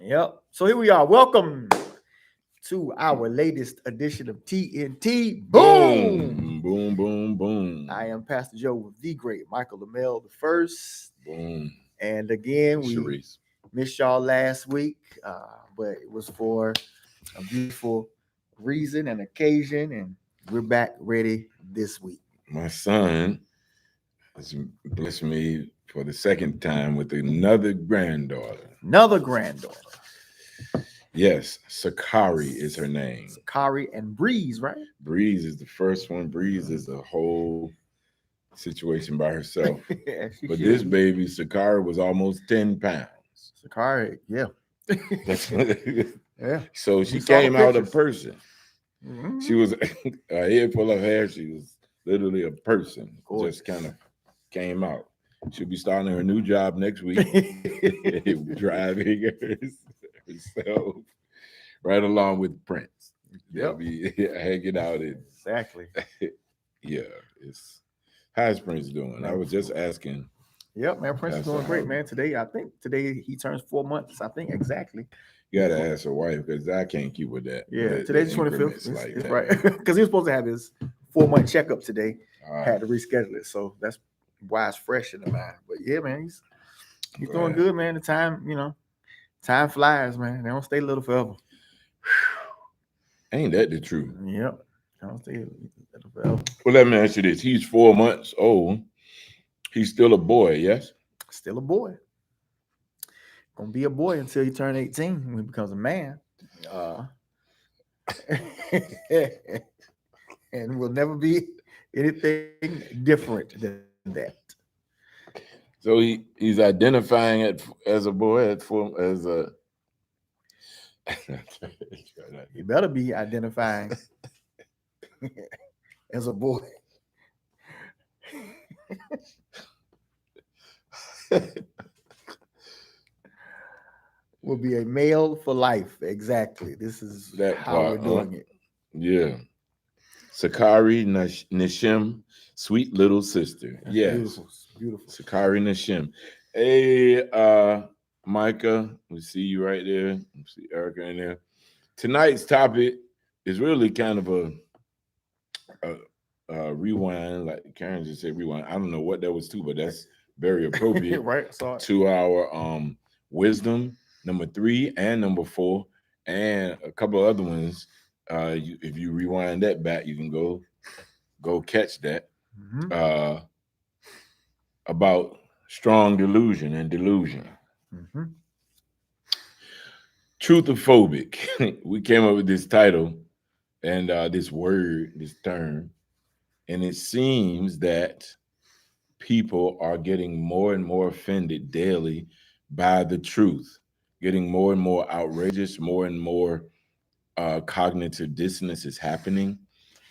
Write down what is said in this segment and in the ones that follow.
Yep. So here we are. Welcome to our latest edition of TNT. Boom! Boom, boom, boom, boom. I am Pastor Joe with the great Michael LaMelle the first. Boom. And again, we Sharice. missed y'all last week, but it was for a beautiful reason and occasion, and we're back ready this week. My son has blessed me for the second time with another granddaughter. Another granddaughter. Yes, Sakari is her name. Sakari and Breeze, right? Breeze is the first one. Breeze is a whole situation by herself. Yeah, But this baby, Sakari, was almost 10 pounds. Sakari, yeah. Yeah. So she We saw the came out a pictures. person. Mhm. She was a head full of hair. She was literally a person. Gorgeous. Just kind of came out. She'll be starting her new job next week, driving herself right along with Prince. They'll Yep. be hanging out. Exactly. Yeah, it's how's Prince doing? I was just asking. Yep, man. Prince is That's doing great, how- man. Today he turns 4 months. I think exactly. You gotta ask her wife because I can't keep with that. Yeah, today's the 25th. increments It's, like it's that. right because he was supposed to have his 4-month checkup today. All right. Had to reschedule it, so that's why it's fresh in the mind. But yeah, man, he's doing Glad. good, man. The time flies, man. They don't stay little forever. Ain't that the truth? Yep, they don't stay little forever. Well, let me ask you this: he's 4 months old. He's still a boy, yes? Still a boy. Gonna be a boy until he turns 18 when he becomes a man. And will never be anything different than that. So he's identifying it as a boy as a. He better be identifying as a boy. Will be a male for life. Exactly. This is That how part, we're doing it. Yeah. Sakari Nishim, sweet little sister. That's Yes. beautiful. Beautiful. Sakari Nishim. Hey, Micah, we see you right there. We see Erica in there. Tonight's topic is really kind of a rewind, like Karen just said rewind. I don't know what that was to, but that's very appropriate Right. Sorry. to our wisdom number 3 and number 4 and a couple of other ones. If you rewind that back, you can go catch that. Mm-hmm. About strong delusion and delusion. Mm-hmm. Truthophobic. We came up with this title and this word, this term, and it seems that people are getting more and more offended daily by the truth, getting more and more outrageous, more and more cognitive dissonance is happening.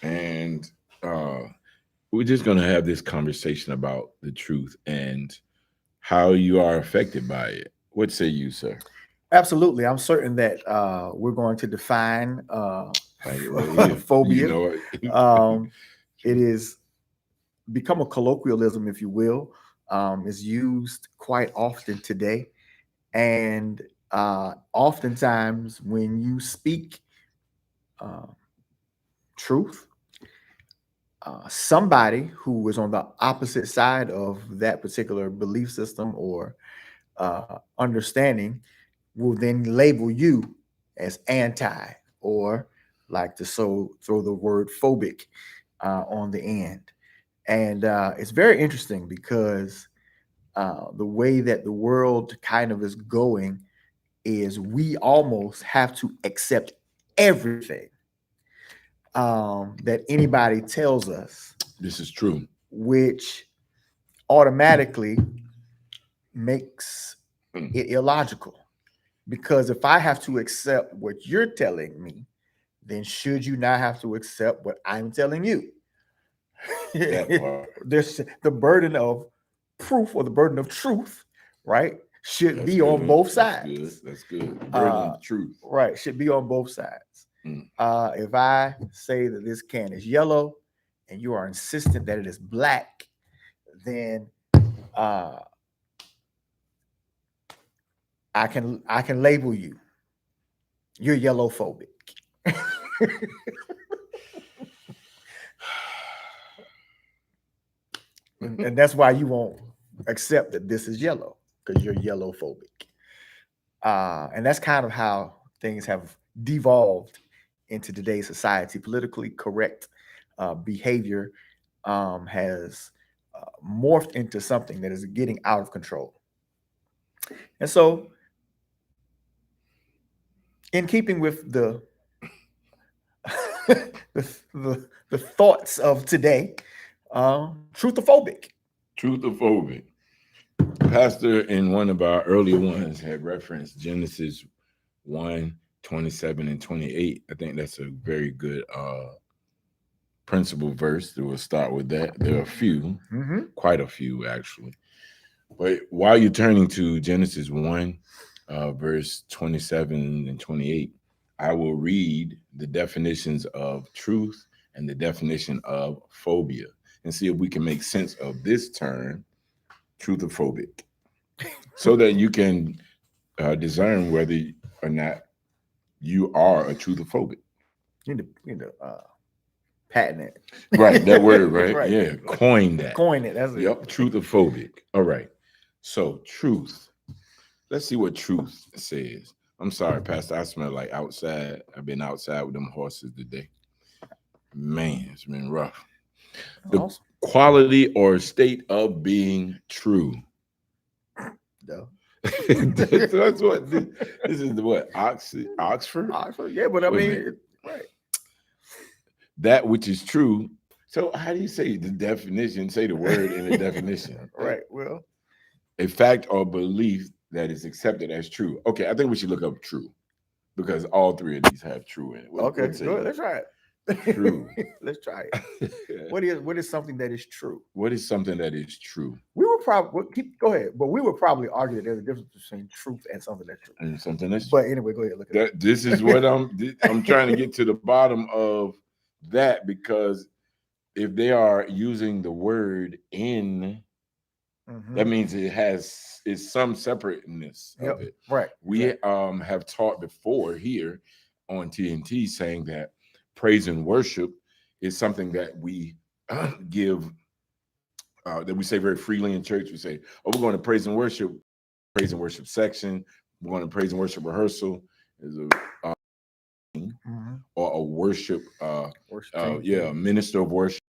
And we're just going to have this conversation about the truth and how you are affected by it. What say you, sir? Absolutely. I'm certain that we're going to define phobia. You know it. It is become a colloquialism, if you will. Is used quite often today. And oftentimes when you speak truth, somebody who is on the opposite side of that particular belief system or understanding will then label you as anti or like to throw the word phobic on the end. And it's very interesting because the way that the world kind of is going is we almost have to accept everything that anybody tells us. This is true. Which automatically makes it illogical. Because if I have to accept what you're telling me, then should you not have to accept what I'm telling you? There's the burden of proof or the burden of truth, right? Should be on both sides. That's good. Burden of truth. Right. Should be on both sides. If I say that this can is yellow and you are insistent that it is black, then I can label you You're yellow phobic. And that's why you won't accept that this is yellow, because you're yellow phobic. And that's kind of how things have devolved into today's society. Politically correct behavior has morphed into something that is getting out of control. And so, in keeping with the thoughts of today, truthophobic. Truthophobic. Pastor in one of our earlier ones had referenced Genesis 1:27 and 28. I think that's a very good principle verse. We'll start with that. There are a few, quite a few actually. But while you're turning to Genesis 1, verse 27 and 28, I will read the definitions of truth and the definition of phobia and see if we can make sense of this term, truthophobic, so that you can discern whether or not you are a truthophobic. Patent it. Right, that word, right? Right. Yeah, coin that. Coin it. That's Yep, it. truthophobic. All right. So, truth. Let's see what truth says. I'm sorry, Pastor. I smell like outside. I've been outside with them horses today. Man, it's been rough. The Awesome. quality or state of being true. No. That's what this is. The what? Oxford? Oxford, yeah, but I mean, right. That which is true. So, how do you say the definition? Say the word in the definition. Right. Well, a fact or belief that is accepted as true. Okay, I think we should look up true because all three of these have true in it. Okay, good. Let's try it. True. Let's try it. What is something that is true? What is something that is true? We would probably go ahead, but we would probably argue that there's a difference between truth and something that's true. And something that's true. But anyway, go ahead. Look at that. This is what I'm trying to get to the bottom of that, because if they are using the word in, that means it's some separateness of it. Right. We have taught before here on TNT saying that praise and worship is something that we give, that we say very freely in church. We say, oh, we're going to praise and worship section. We're going to praise and worship rehearsal. Is a or a worship, minister of worship,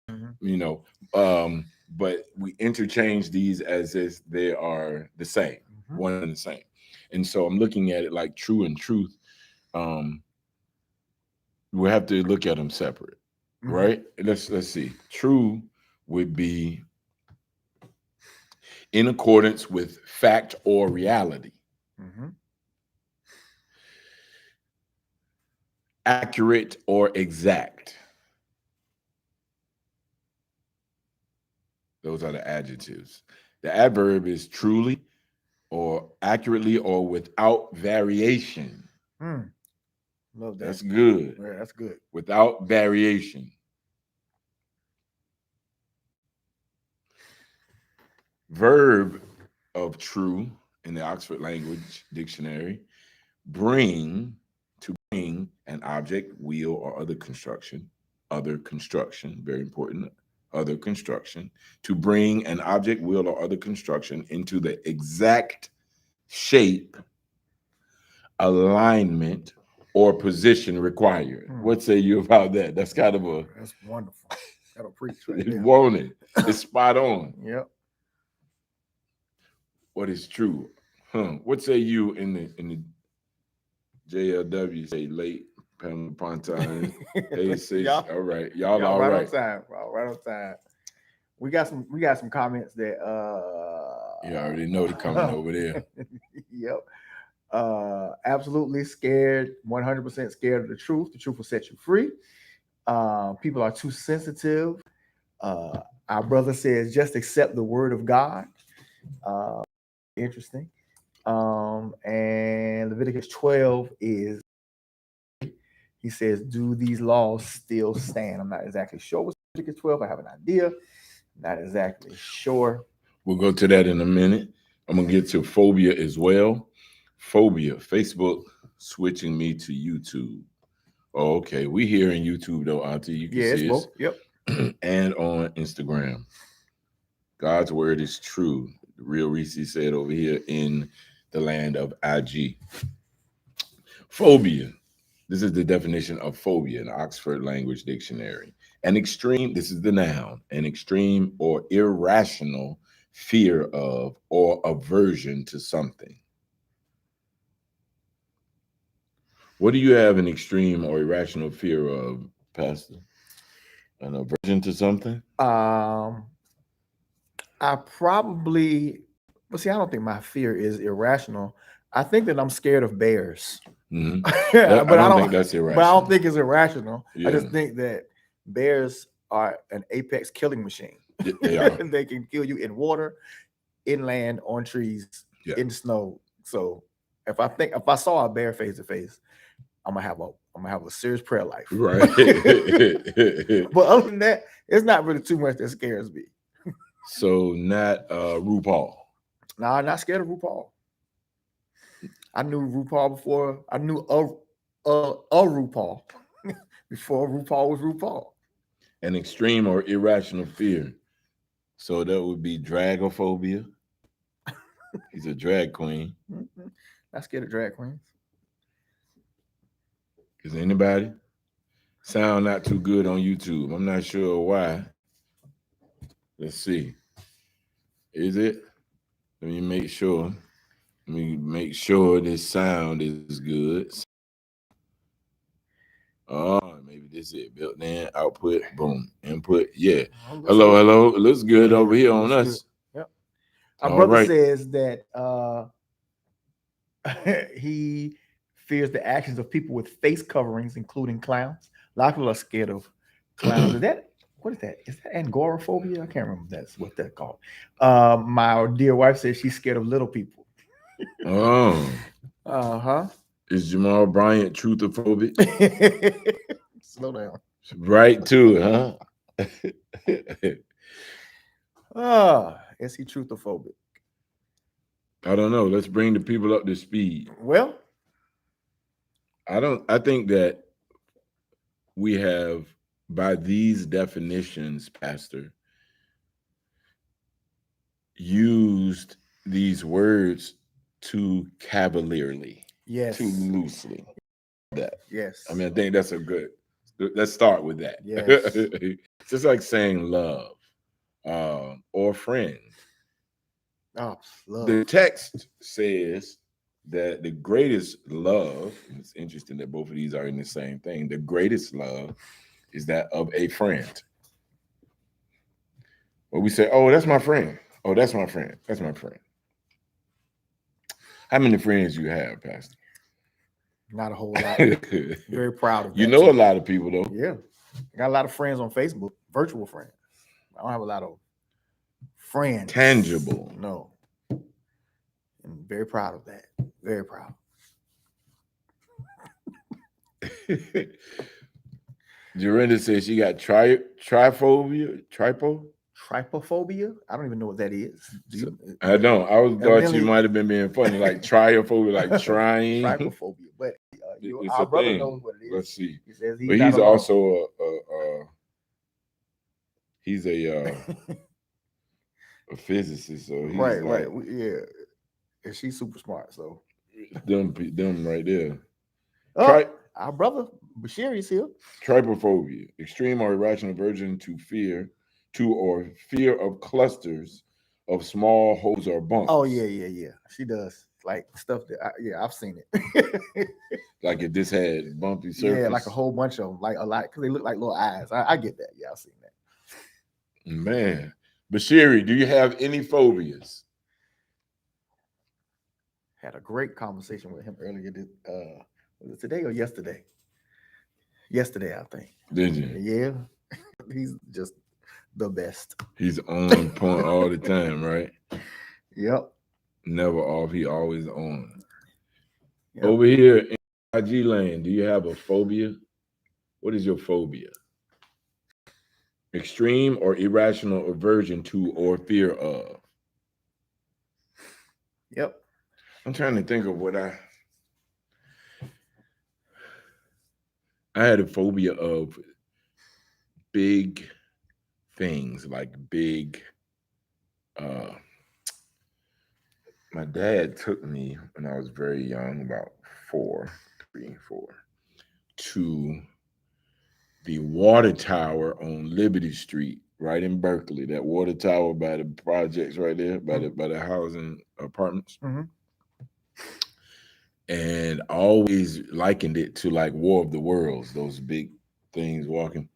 but we interchange these as if they are the same, one and the same. And so I'm looking at it like true and truth. We have to look at them separate, right? Let's see. True would be in accordance with fact or reality. Accurate or exact. Those are the adjectives. The adverb is truly or accurately or without variation. Love that. That's good. Yeah, that's good. Without variation. Verb of true in the Oxford Language Dictionary, to bring an object, wheel, or other construction, very important, other construction, to bring an object, wheel, or other construction into the exact shape, alignment, or position required. What say you about that? That's kind of that's wonderful. That'll preach right there. there. Won't it? It's spot on. Yep. What is true? What say you in the JLW? Say late, Pamela Pontine. Hey, sis. All right. Y'all all right. On time. Right on time. We got some comments that you already know they're coming over there. Yep. Absolutely scared, 100% scared of the truth. The truth will set you free. People are too sensitive. Our brother says, just accept the word of God. Interesting. And Leviticus 12 is, he says, do these laws still stand? I'm not exactly sure what's Leviticus 12. I have an idea. Not exactly sure. We'll go to that in a minute. I'm going to get to phobia as well. Phobia. Facebook switching me to YouTube. Oh, okay. We here in YouTube though, Auntie. You can Yeah, it's see us. both. Yep. And on Instagram. God's word is true. The real Reese said over here in the land of IG. Phobia. This is the definition of phobia in Oxford Language Dictionary. An extreme, this is the noun, an extreme or irrational fear of or aversion to something. What do you have an extreme or irrational fear of, Pastor? An aversion to something? Um, I probably, but see, I don't think my fear is irrational. I think that I'm scared of bears. Hmm. but I I don't don't. think that's But I don't irrational. think it's irrational. I Yeah, just think that bears are an apex killing machine. they are. They can kill you in water, inland, on trees, Yeah. in snow. So if I saw a bear face to face, I'm gonna have a serious prayer life. Right. But other than that, it's not really too much that scares me. So not RuPaul. Nah, I'm not scared of RuPaul. I knew RuPaul before. I knew a RuPaul before RuPaul was RuPaul. An extreme or irrational fear. So that would be dragophobia. He's a drag queen. Mhm. Not scared of drag queens. Is anybody? Sound not too good on YouTube. I'm not sure why. Let's see. Is it? Let me make sure. Let me make sure this sound is good. Oh, maybe this is it. Built in, output, boom, input. Yeah. Looks Hello, good. hello. It looks good Yeah, over here on looks good. us. Yep. Our All brother right. says that he fears the actions of people with face coverings, including clowns. A lot of people are scared of clowns. Is that what is that? Is that agoraphobia? I can't remember if that's what that's called. My dear wife says she's scared of little people. Oh, Uh-huh. is Jamal Bryant truthophobic? Slow down. Right to it, huh? Is he truthophobic? I don't know. Let's bring the people up to speed. Well, I think that we have, by these definitions, Pastor, used these words too cavalierly, yes. too loosely. That. Yes. I mean, I think that's a good. Let's start with that. Yes. Just like saying love or friend. Oh, love. The text says that the greatest love, and it's interesting that both of these are in the same thing. The greatest love is that of a friend. When we say, "Oh, that's my friend," "Oh, that's my friend," "That's my friend." How many friends you have, Pastor? Not a whole lot. Very proud of that. You know too. a lot of people though. Yeah. I got a lot of friends on Facebook, virtual friends. I don't have a lot of friends. Tangible. No. I'm very proud of that. Very proud. Jorinda says she got triphobia, Trypophobia? I don't even know what that is. Do you? I don't. I was thought you Evidently- might have been being funny, like triophobia, like trying. Trypophobia. But It's our a brother thing. knows what it is. Let's see. He says But not he's alone. also he's a physicist, so he's right, like right. Yeah. And she's super smart. So them right there. oh, our brother Bashir is here. Trypophobia, extreme or irrational aversion to or fear of clusters of small holes or bumps. Oh yeah. She does like stuff that I've seen it. Like if this had bumpy surface. Yeah, like a whole bunch of them, like a lot, because they look like little eyes. I get that. Yeah, I've seen that. Man, Bashiri, do you have any phobias? Had a great conversation with him earlier. Was it today or yesterday? Yesterday, I think. Did you? Yeah, he's just the best. He's on point all the time, right? Yep. Never off. He always on. Yep. Over here in IG land, do you have a phobia? What is your phobia? Extreme or irrational aversion to or fear of? Yep. I'm trying to think of what I had a phobia of big things, like big. Uh, my dad took me when I was very young, about 4, 3, 4, to the water tower on Liberty Street, right in Berkeley. That water tower by the projects right there, by the housing apartments. Mm-hmm. And I always likened it to like War of the Worlds, those big things walking.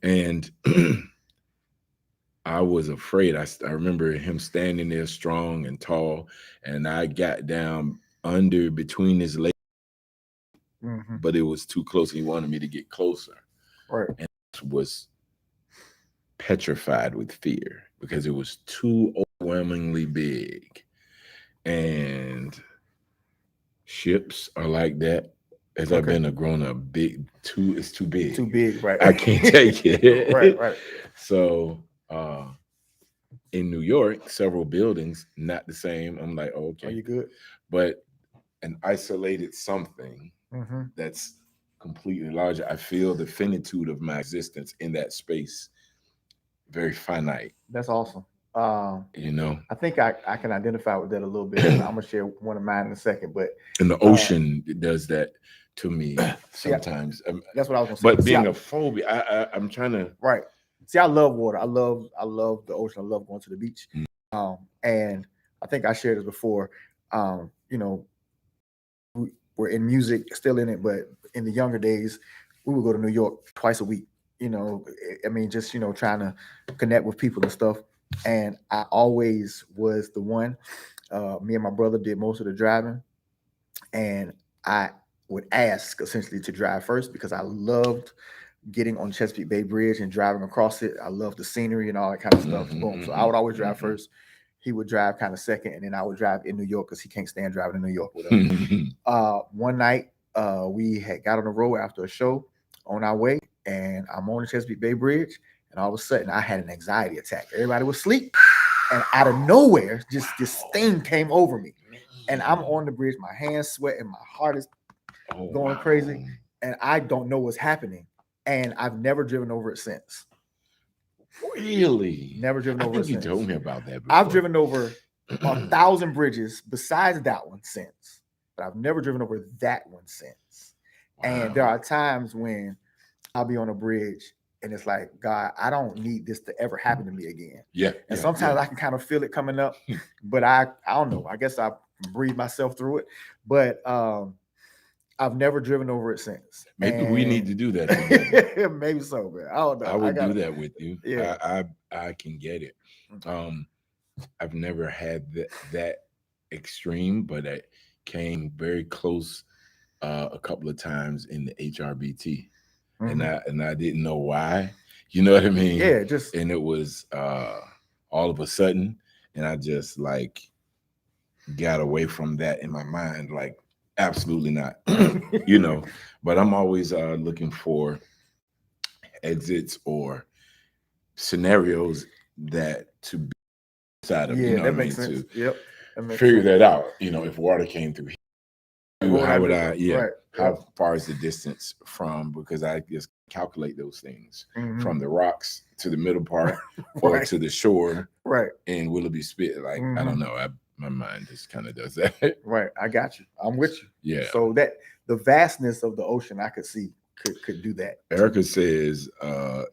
And I was afraid. I remember him standing there strong and tall, and I got down under between his legs, Mm-hmm. but it was too close. He wanted me to get closer, Right. and I was petrified with fear because it was too overwhelmingly big. And ships are like that. As I've Okay. been a grown up, it's too It's too big. big, right? I can't take Right, it. right. So in New York, several buildings, not the same. I'm like, oh, Are okay. you good? But an isolated something Mm-hmm. that's completely larger, I feel the finitude of my existence in that space very finite, That's awesome. Um, you know. I think I can identify with that a little bit, and I'm gonna share one of mine in a second. But And the uh, ocean does that to me see, sometimes. that's what I was gonna say. But See, being a phobia, I'm trying to. right. See, I love water. I love the ocean. I love going to the beach. And I think I shared this before. You know, we're in music, still in it, but in the younger days, we would go to New York twice a week. You know, I mean, just trying to connect with people and stuff. And I always was the one. Me and my brother did most of the driving, and I would ask essentially to drive first because I loved getting on Chesapeake Bay Bridge and driving across it. I love the scenery and all that kind of stuff. Boom. So I would always drive first. He would drive kind of second, and then I would drive in New York because he can't stand driving in New York with him. One night, we had got on the road after a show on our way, and I'm on the Chesapeake Bay Bridge, and all of a sudden I had an anxiety attack. Everybody was asleep, and out of nowhere, just this thing came over me, and I'm on the bridge, my hands sweating, my heart is going crazy, and I don't know what's happening, and I've never driven over it since. Really? Never driven I over think it you since. told me about that before. I've driven over 1,000 bridges besides that one since, but I've never driven over that one since. And there are times when I'll be on a bridge and it's like, God, I don't need this to ever happen to me again. Yeah. And sometimes I can kind of feel it coming up, but I don't know. I guess I breathe myself through it. But I've never driven over it since. Maybe we need to do that together. Maybe so, man. I don't know. I would do that with you. Yeah. I can get it. I've never had that extreme, but I came very close a couple of times in the HRBT, and I didn't know why. You know what I mean? Yeah, just and it was all of a sudden, and I just like got away from that in my mind, like absolutely not. But I'm always looking for exits or scenarios that to be inside of, yeah, that what I makes mean, sense. to Yep. That makes figure sense. that out. If water came through here, What would how I would do? I, yeah, Right. how Yep. far is the distance from, because I just calculate those things from Mhm. the rocks to the middle part or Right. to the shore Right. in Willoughby Spit. Like, I don't know. My mind just kind of does that. Right. I got you. I'm with you. Yeah. So that the vastness of the ocean, I could see could do that. Erica says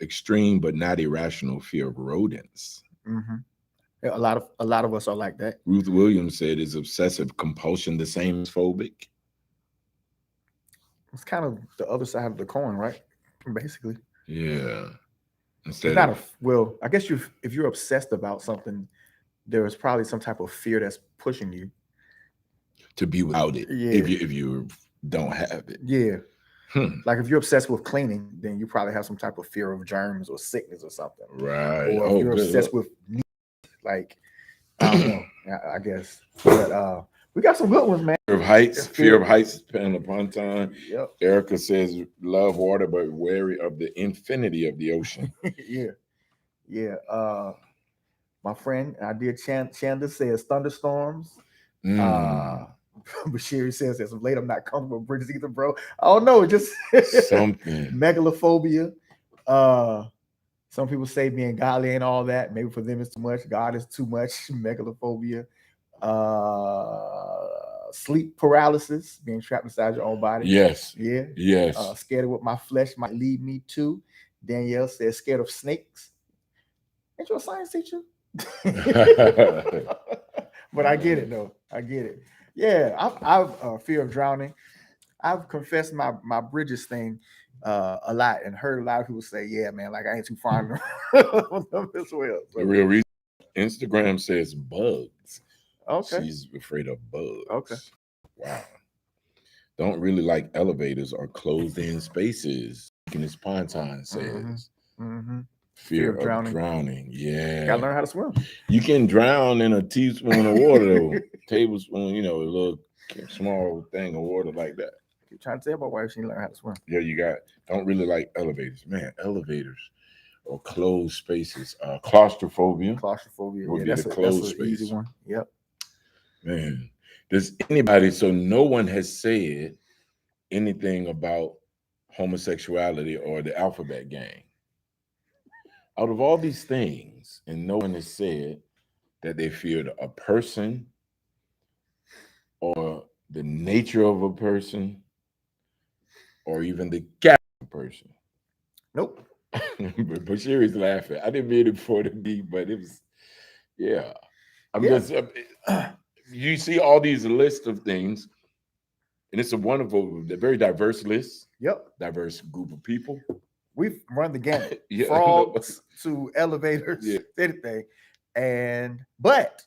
extreme but not irrational fear of rodents. Yeah, a lot of us are like that. Ruth Williams said, is obsessive compulsion the same as phobic? It's kind of the other side of the coin, right? Basically. Yeah. It's not well, I guess if you're obsessed about something, there is probably some type of fear that's pushing you to be without it. Yeah. If you don't have it. Yeah. Like if you're obsessed with cleaning, then you probably have some type of fear of germs or sickness or something. Right. Or if you're obsessed with meat, like I don't know, I guess. But we got some good ones, man. Fear of heights. Fear of heights depending upon time. Yep. Erica says, love water, but wary of the infinity of the ocean. Yeah. Yeah. My friend, I did Chandler says thunderstorms. My Bashiri says, as of late, I'm not comfortable with bridges either, bro. I don't know, just Something. megalophobia. Uh, some people say being godly and all that. Maybe for them it's too much. God is too much. Megalophobia. Sleep paralysis, being trapped inside your own body. Yes. Yeah. Yes. Scared of what my flesh might lead me to. Danielle says scared of snakes. Ain't you a science teacher? But I get it though. I get it. Yeah, I've fear of drowning. I've confessed my bridges thing a lot and heard a lot of people say, "Yeah, man, like I ain't too fond of them as well." The So, real reason Instagram says bugs. okay, She's afraid of bugs. okay. Wow. Don't really like elevators or closed in spaces. And this Ponton says Mm-hmm. fear of of drowning. drowning. Yeah. Gotta learn how to swim. You can drown in a teaspoon of water, though. Tablespoon, a little small thing of water like that. Keep trying to tell my wife she learn how to swim. Yeah, don't really like elevators. Man, elevators or closed spaces. Claustrophobia. Claustrophobia. Would Yeah, be that's the an closed easy space. one. Yep. Man, does anybody, so no one has said anything about homosexuality or the alphabet gang. Out of all these things, and no one has said that they feared a person or the nature of a person or even the gap of a person. Nope. But Bashir laughing. I didn't mean it for the deep, but it was, yeah. I'm Yeah. just, you see all these lists of things, and it's a wonderful, very diverse list, Yep. diverse group of people. We've run the gamut. Yeah, Frogs to elevators, Yeah. anything. But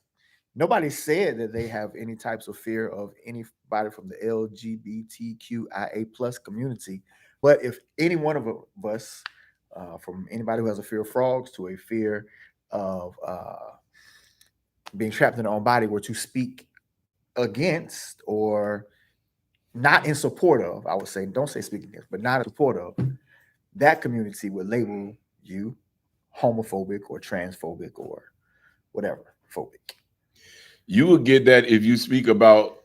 nobody said that they have any types of fear of anybody from the LGBTQIA plus community. But if any one of us, from anybody who has a fear of frogs to a fear of being trapped in their own body, were to speak against or not in support of, I would say, don't say speak against, but not in support of, that community would label you homophobic or transphobic or whatever phobic. You will get that if you speak about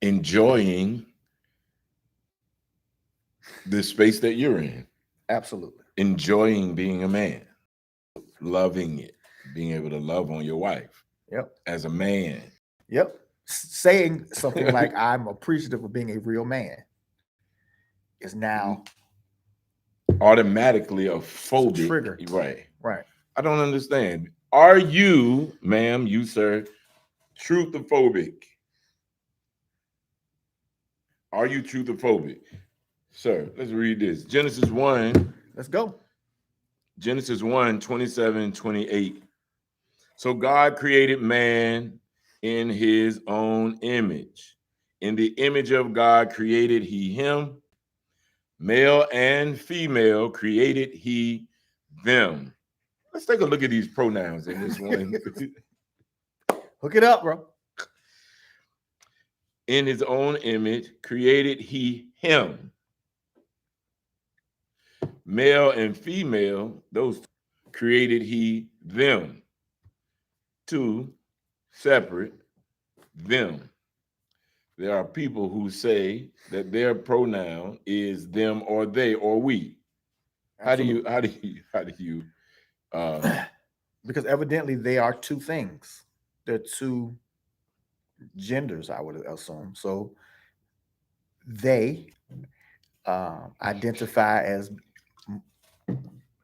enjoying the space that you're in, Absolutely. enjoying being a man, loving it, being able to love on your wife Yep. as a man. Yep. Saying something like I'm appreciative of being a real man is now Automatically a phobic. trigger. Right. Right. I don't understand. Are you, ma'am, you, sir, truthophobic? Are you truthophobic? Sir, let's read this. Genesis 1. Let's go. Genesis 1, 27, 28. So God created man in his own image. In the image of God created he him. Male and female created he them. Let's take a look at these pronouns in this one. Hook it up, bro. In his own image created he him. Male and female, those created he them. Two separate them. There are people who say that their pronoun is them or they or we. Absolutely. How do you Because evidently they are two things. They're two genders, I would assume. So they identify as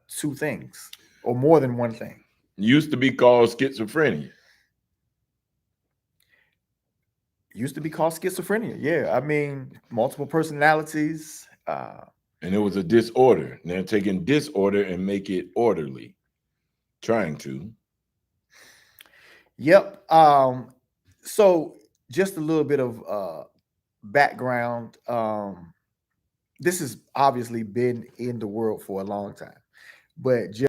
two things or more than one thing. used to be called schizophrenia? Used to be called schizophrenia. Yeah, I mean, multiple personalities. And it was a disorder. And they're taking disorder and make it orderly. Trying to. Yep. So just a little bit of background. This has obviously been in the world for a long time, but just,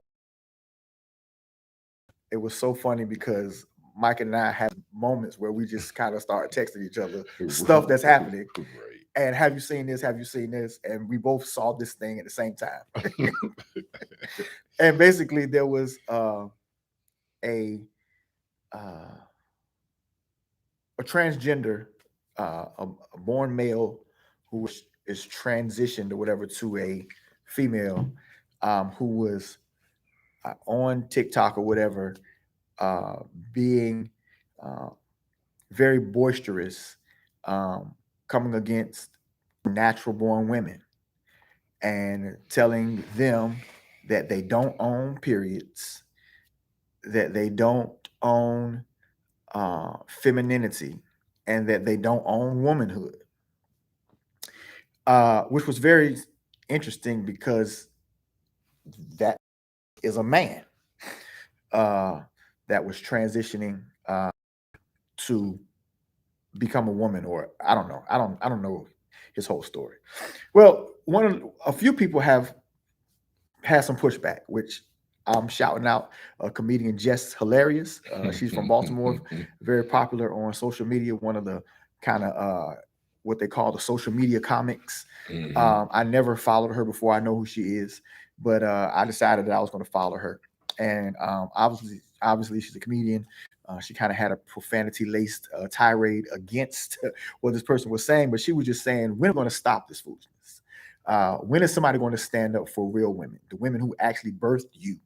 it was so funny because Mike and I had moments where we just kind of start texting each other stuff that's happening. Right. And have you seen this? Have you seen this? And we both saw this thing at the same time. And basically, there was a a transgender, a born male who is transitioned or whatever to a female, who was on TikTok or whatever, uh, being uh, very boisterous, um, coming against natural born women and telling them that they don't own periods, that they don't own femininity, and that they don't own womanhood, which was very interesting because that is a man uh, that was transitioning to become a woman, or I don't know. I don't know his whole story. Well, a few people have had some pushback, which I'm shouting out. Comedian Jess Hilarious. She's from Baltimore, very popular on social media. One of the kind of what they call the social media comics. I never followed her before. I know who she is, but I decided that I was going to follow her. And obviously, she's a comedian. She kind of had a profanity laced tirade against what this person was saying, but she was just saying, "We're going to stop this foolishness. When is somebody going to stand up for real women, the women who actually birthed you,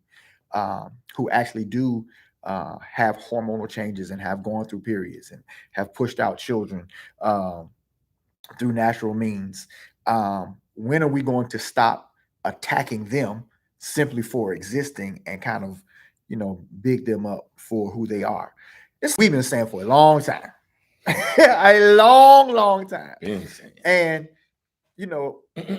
who actually do have hormonal changes and have gone through periods and have pushed out children um, through natural means? When are we going to stop attacking them simply for existing and kind of, big them up for who they are?" This we've been saying for a long time, a long, long time, and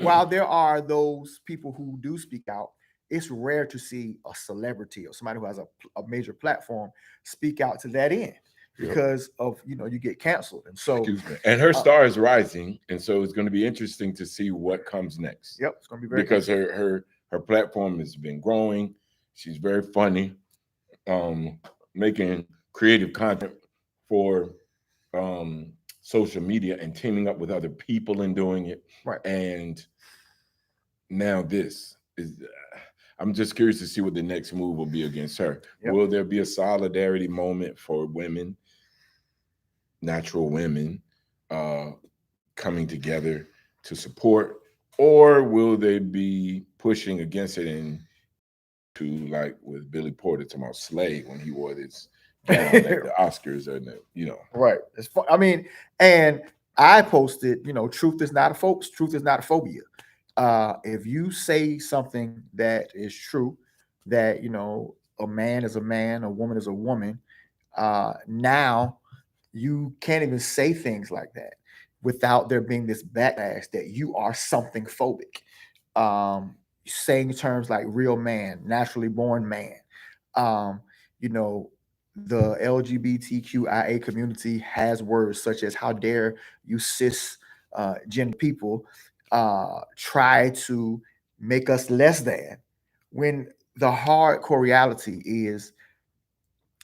while there are those people who do speak out, it's rare to see a celebrity or somebody who has a major platform speak out to that end because of you get canceled. And so, excuse me, and her star is rising, and so it's going to be interesting to see what comes next. Yep, it's going to be very because her platform has been growing. She's very funny, making creative content for social media and teaming up with other people and doing it. right. And now this is. I'm just curious to see what the next move will be against her. Yep. Will there be a solidarity moment for women, natural women, uh, coming together to support, or will they be pushing against it and to like with Billy Porter talking about Slade when he wore this gown at the Oscars and Right. I mean, and I posted, truth is not truth is not a phobia. If you say something that is true, that a man is a man, a woman is a woman, now you can't even say things like that without there being this backlash that you are something phobic. Saying terms like real man, naturally born man. Um, you know, the LGBTQIA community has words such as "how dare you cis gender people try to make us less than," when the hardcore reality is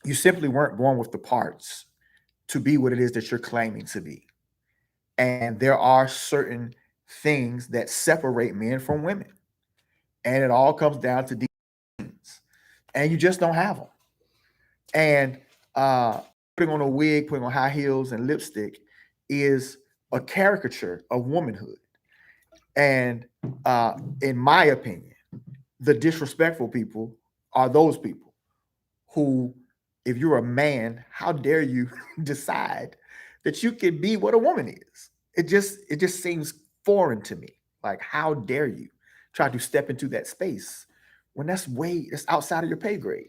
you simply weren't born with the parts to be what it is that you're claiming to be. And there are certain things that separate men from women. And it all comes down to genes. And you just don't have them. And putting on a wig, putting on high heels and lipstick is a caricature of womanhood. And in my opinion, the disrespectful people are those people who, if you're a man, how dare you decide that you can be what a woman is? It just seems foreign to me. Like, how dare you try to step into that space when that's outside of your pay grade?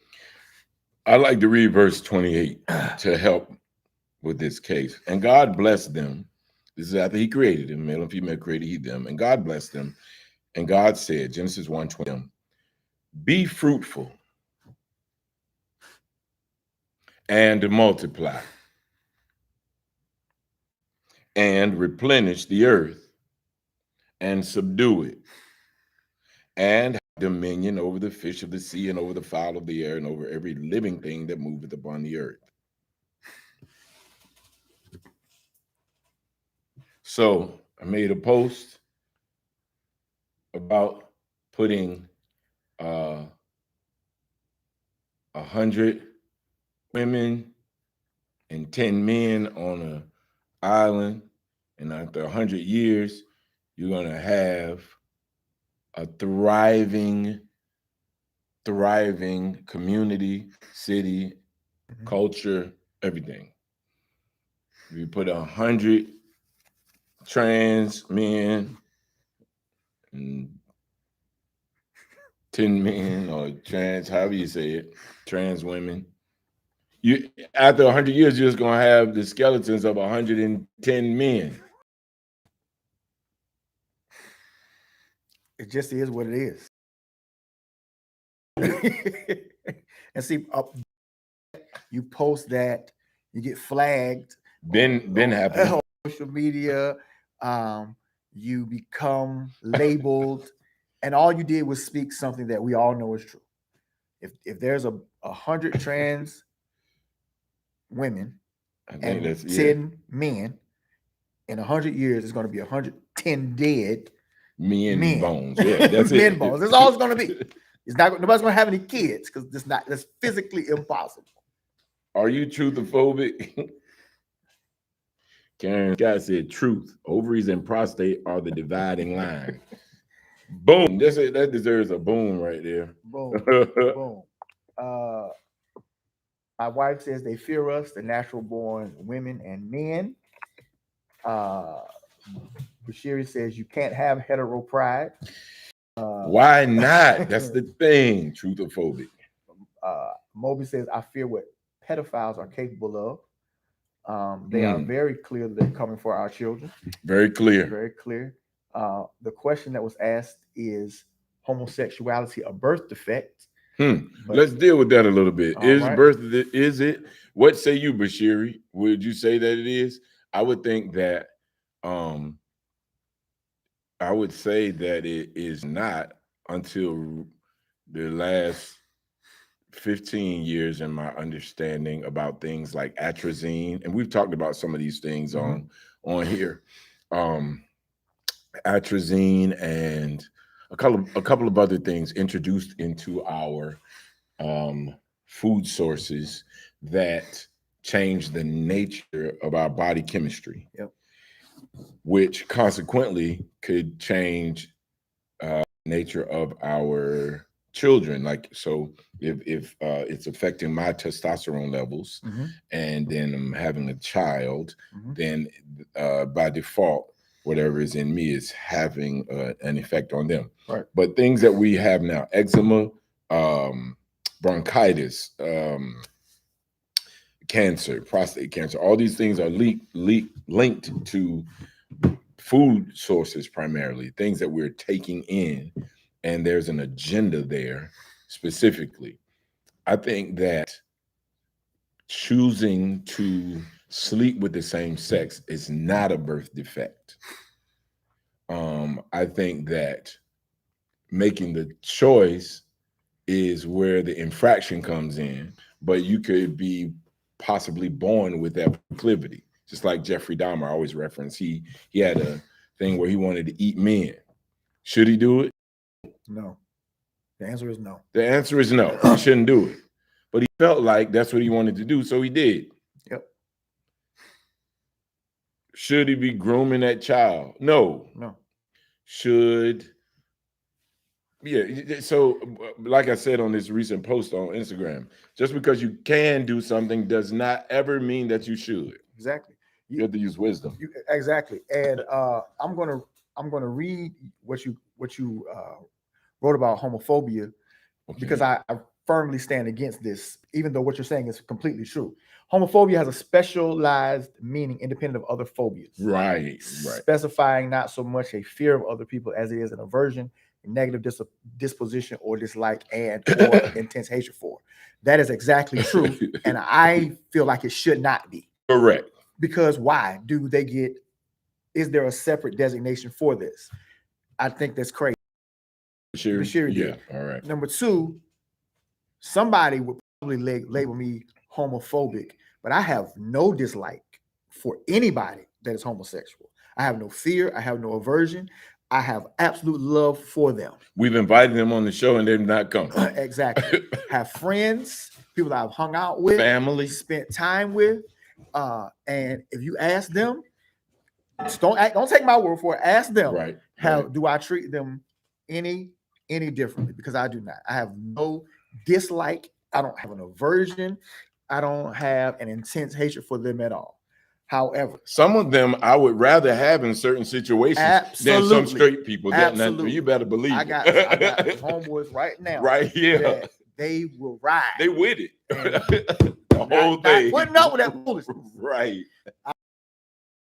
I like to read verse 28 to help with this case. And God blessed them. This is after he created them, male and female created he them. And God blessed them. And God said, Genesis 1:20, be fruitful and multiply and replenish the earth and subdue it and have dominion over the fish of the sea and over the fowl of the air and over every living thing that moveth upon the earth. So I made a post about putting 100 women and 10 men on an island, and after 100 years, you're going to have a thriving community, city, culture, everything. If you put 100 trans men and 10 men, or trans, however you say it, trans women, you after 100 years, you're just gonna have the skeletons of 110 men. It just is what it is. And see, you post that, you get flagged. Been happening. On social media, you become labeled, and all you did was speak something that we all know is true. If there's 100 trans women and 10 men, in 100 years, it's going to be 110 dead men bones. Yeah, that's men it. bones. That's all it's going to be. It's not. Nobody's going to have any kids because that's physically impossible. Are you truthophobic? Karen Scott said, "Truth. Ovaries and prostate are the dividing line." Boom. That deserves a boom right there. Boom. Boom. My wife says they fear us, the natural born women and men. Bashiri says you can't have hetero pride. Why not? That's the thing. Truthophobic. Moby says I fear what pedophiles are capable of. They are very clear that they're coming for our children. Very clear. Very clear. The question that was asked is homosexuality a birth defect? Let's deal with that a little bit. Is it? What say you, Bashiri? Would you say that it is? I would think that I would say that it is not until the last 15 years in my understanding about things like atrazine, and we've talked about some of these things on here. Atrazine and a couple of other things introduced into our food sources that change the nature of our body chemistry. Yep. Which consequently could change nature of our children. Like, so if it's affecting my testosterone levels and then I'm having a child, then by default, whatever is in me is having an effect on them. Right. But things that we have now, eczema, bronchitis, cancer, prostate cancer, all these things are linked to food sources, primarily things that we're taking in, and there's an agenda there specifically. I think that choosing to sleep with the same sex is not a birth defect. I think that making the choice is where the infraction comes in, but you could be possibly born with that proclivity. Just like Jeffrey Dahmer, I always reference, he had a thing where he wanted to eat men. Should he do it? No. The answer is no. The answer is no. He shouldn't do it. But he felt like that's what he wanted to do, so he did. Yep. Should he be grooming that child? No. No. So like I said on this recent post on Instagram, just because you can do something does not ever mean that you should. Exactly. You have to use wisdom. Exactly. And I'm gonna read what you wrote about homophobia, because I firmly stand against this, even though what you're saying is completely true. Homophobia has a specialized meaning independent of other phobias. Right. Specifying not so much a fear of other people as it is an aversion, a negative disposition or dislike, and or intense hatred for. That is exactly true. And I feel like it should not be. Correct. Because why do they get, is there a separate designation for this? I think that's crazy. Sure. Yeah. All right. Number two, somebody would probably label me homophobic, but I have no dislike for anybody that is homosexual. I have no fear. I have no aversion. I have absolute love for them. We've invited them on the show and they've not come. Exactly. Have friends, people that I've hung out with, family, spent time with, And if you ask them, just don't take my word for it. Ask them, Right. how Right. do I treat them any differently? Because I do not. I have no dislike. I don't have an aversion. I don't have an intense hatred for them at all. However, Some of them I would rather have in certain situations than some absolutely, straight people. That absolutely, you better believe I got it. homeboys right now Right? Yeah. that they will ride. They with it. And The whole not thing. putting up with that foolishness. Right.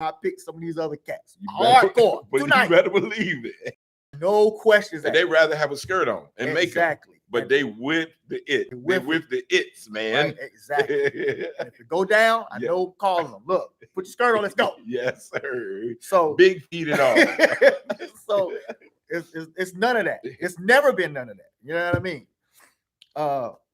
I pick some of these other cats. You better, Hardcore. but you Tonight. better believe it. No questions. And they rather have a skirt on and makeup. Exactly. But And they with the it. They with the its, man. right, exactly. And if it go down, I know calling them. Look, put your skirt on, let's go. Yes, sir. So big feet and all. so it's none of that. It's never been none of that. You know what I mean?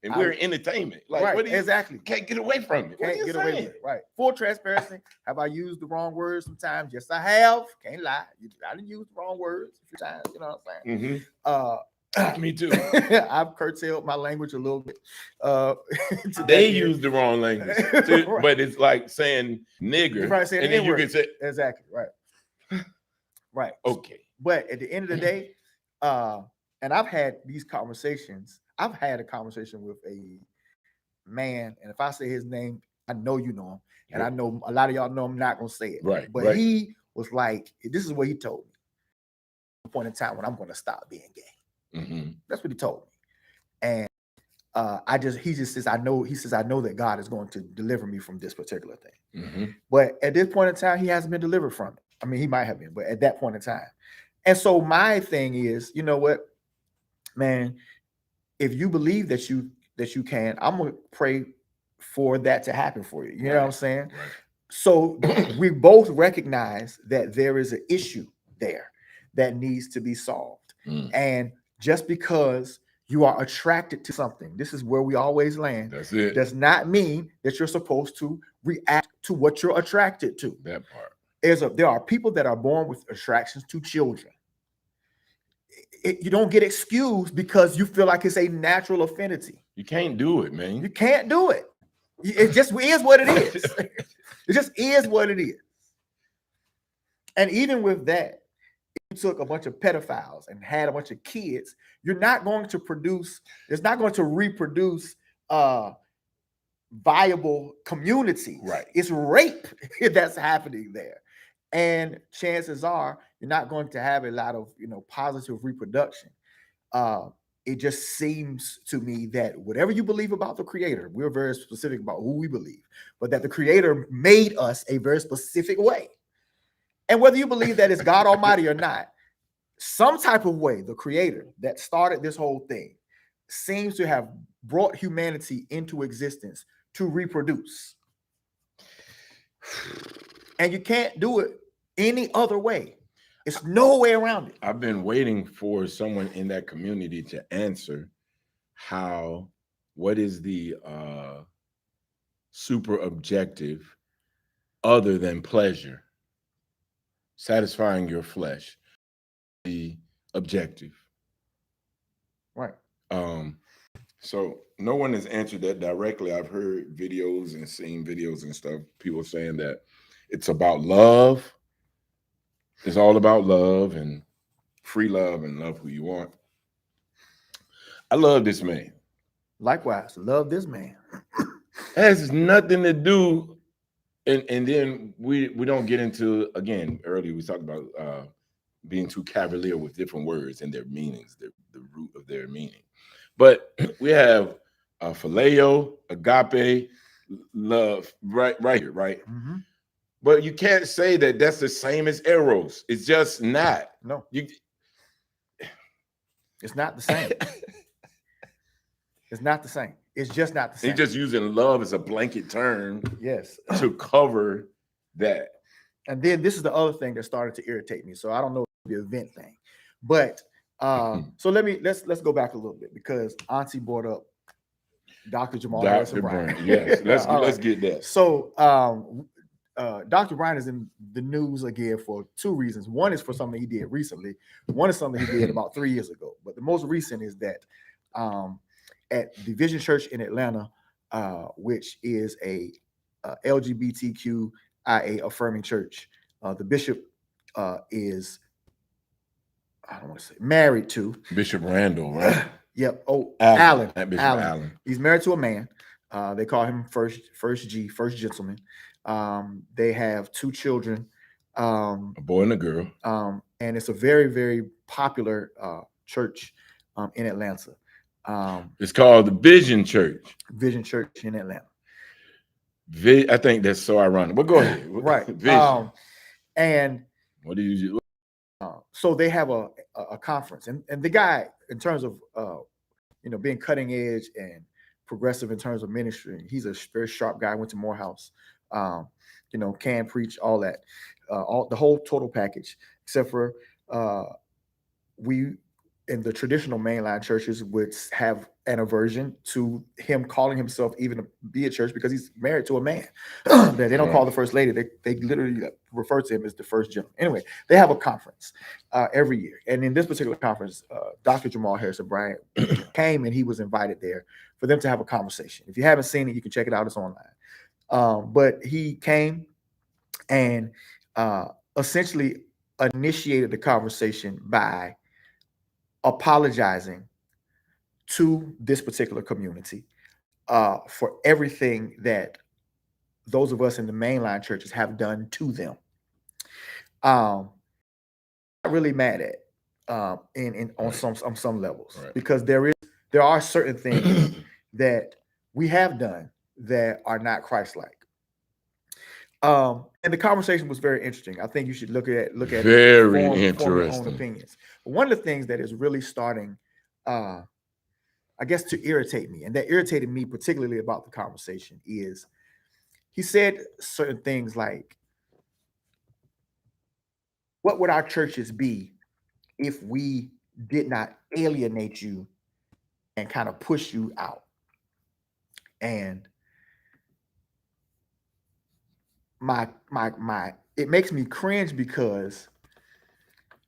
And we're entertainment. Like, right, what do you exactly. Can't get away from it. Can't get away with it. Right. Full transparency. Have I used the wrong words sometimes? Yes, I have. Can't lie. I didn't use the wrong words a few times. You know what I'm saying? Mm-hmm. Me too. I've curtailed my language a little bit. They use the wrong language, too, right. But it's like saying nigger, and then you can say exactly right, right. Okay. But at the end of the day, and I've had these conversations. I've had a conversation with a man, and if I say his name, I know you know him, and I know a lot of y'all know I'm not gonna say it. Right. But he was like, this is what he told me. At a point in time when I'm gonna stop being gay. Mm-hmm. That's what he told me. And he just says, I know that God is going to deliver me from this particular thing. Mm-hmm. But at this point in time, he hasn't been delivered from it. I mean, he might have been, but at that point in time. And so my thing is, you know what, man, if you believe that you can, I'm gonna pray for that to happen for you. You know what I'm saying? Right. So we both recognize that there is an issue there that needs to be solved. And just because you are attracted to something, this is where we always land. That's it. Does not mean that you're supposed to react to what you're attracted to. That part. There are people that are born with attractions to children. You don't get excused because you feel like it's a natural affinity. You can't do it, man. You can't do it. It just is what it is. It just is what it is. And even with that, if you took a bunch of pedophiles and had a bunch of kids, you're not going to produce, it's not going to reproduce viable communities. Right. It's rape that's happening there. And chances are you're not going to have a lot of positive reproduction. It just seems to me that whatever you believe about the creator, we're very specific about who we believe, but that the creator made us a very specific way. And whether you believe that it's God Almighty or not, some type of way, the creator that started this whole thing seems to have brought humanity into existence to reproduce. And you can't do it any other way. It's no way around it. I've been waiting for someone in that community to answer what is the super objective other than pleasure, satisfying your flesh, the objective. Right. So no one has answered that directly. I've heard videos and seen videos and stuff, people saying that it's about love. It's all about love and free love and love who you want. I love this man. Likewise, love this man. It has nothing to do, and then we don't get into, again, earlier we talked about being too cavalier with different words and their meanings, the root of their meaning. But we have phileo, agape, love, right here, right? Mm-hmm. But you can't say that that's the same as eros. It's just not. No. It's not the same. It's not the same. It's just not the same. He's just using love as a blanket term. Yes. To cover that. And then this is the other thing that started to irritate me. So I don't know the event thing. But so let's go back a little bit, because Auntie brought up Dr. Jamal Harrison Bryant. Yes, let's get that. So Dr. Bryant is in the news again for two reasons. One is for something he did recently. One is something he did about 3 years ago. But the most recent is that at the Vision Church in Atlanta, which is a LGBTQIA affirming church. The bishop is, I don't want to say married to Bishop Randall, right? Yep. Oh, Allen, Allen. not Bishop Allen. Allen. He's married to a man. They call him first G, first gentleman. They have two children, A boy and a girl. And it's a very, very popular church in Atlanta. It's called the Vision Church. Vision Church in Atlanta. I think that's so ironic. But go ahead. Right. Vision. And What do you? so they have a conference, and the guy, in terms of being cutting edge and progressive in terms of ministry, he's a very sharp guy. Went to Morehouse, can preach, all that, all the whole total package, except for we in the traditional mainline churches would have an aversion to him calling himself even to be a church, because he's married to a man. That they don't call the first lady. They literally refer to him as the first gentleman. Anyway, they have a conference every year. And in this particular conference, Dr. Jamal Harrison Bryant came, and he was invited there for them to have a conversation. If you haven't seen it, you can check it out. It's online. But he came and essentially initiated the conversation by apologizing to this particular community for everything that those of us in the mainline churches have done to them. Not really mad at on some levels, because there are certain things that we have done that are not Christ-like. And the conversation was very interesting. I think you should look at very form interesting. your own opinions. But one of the things that is really starting, I guess, to irritate me, and that irritated me particularly about the conversation, is he said certain things like, what would our churches be if we did not alienate you and kind of push you out? And my it makes me cringe, because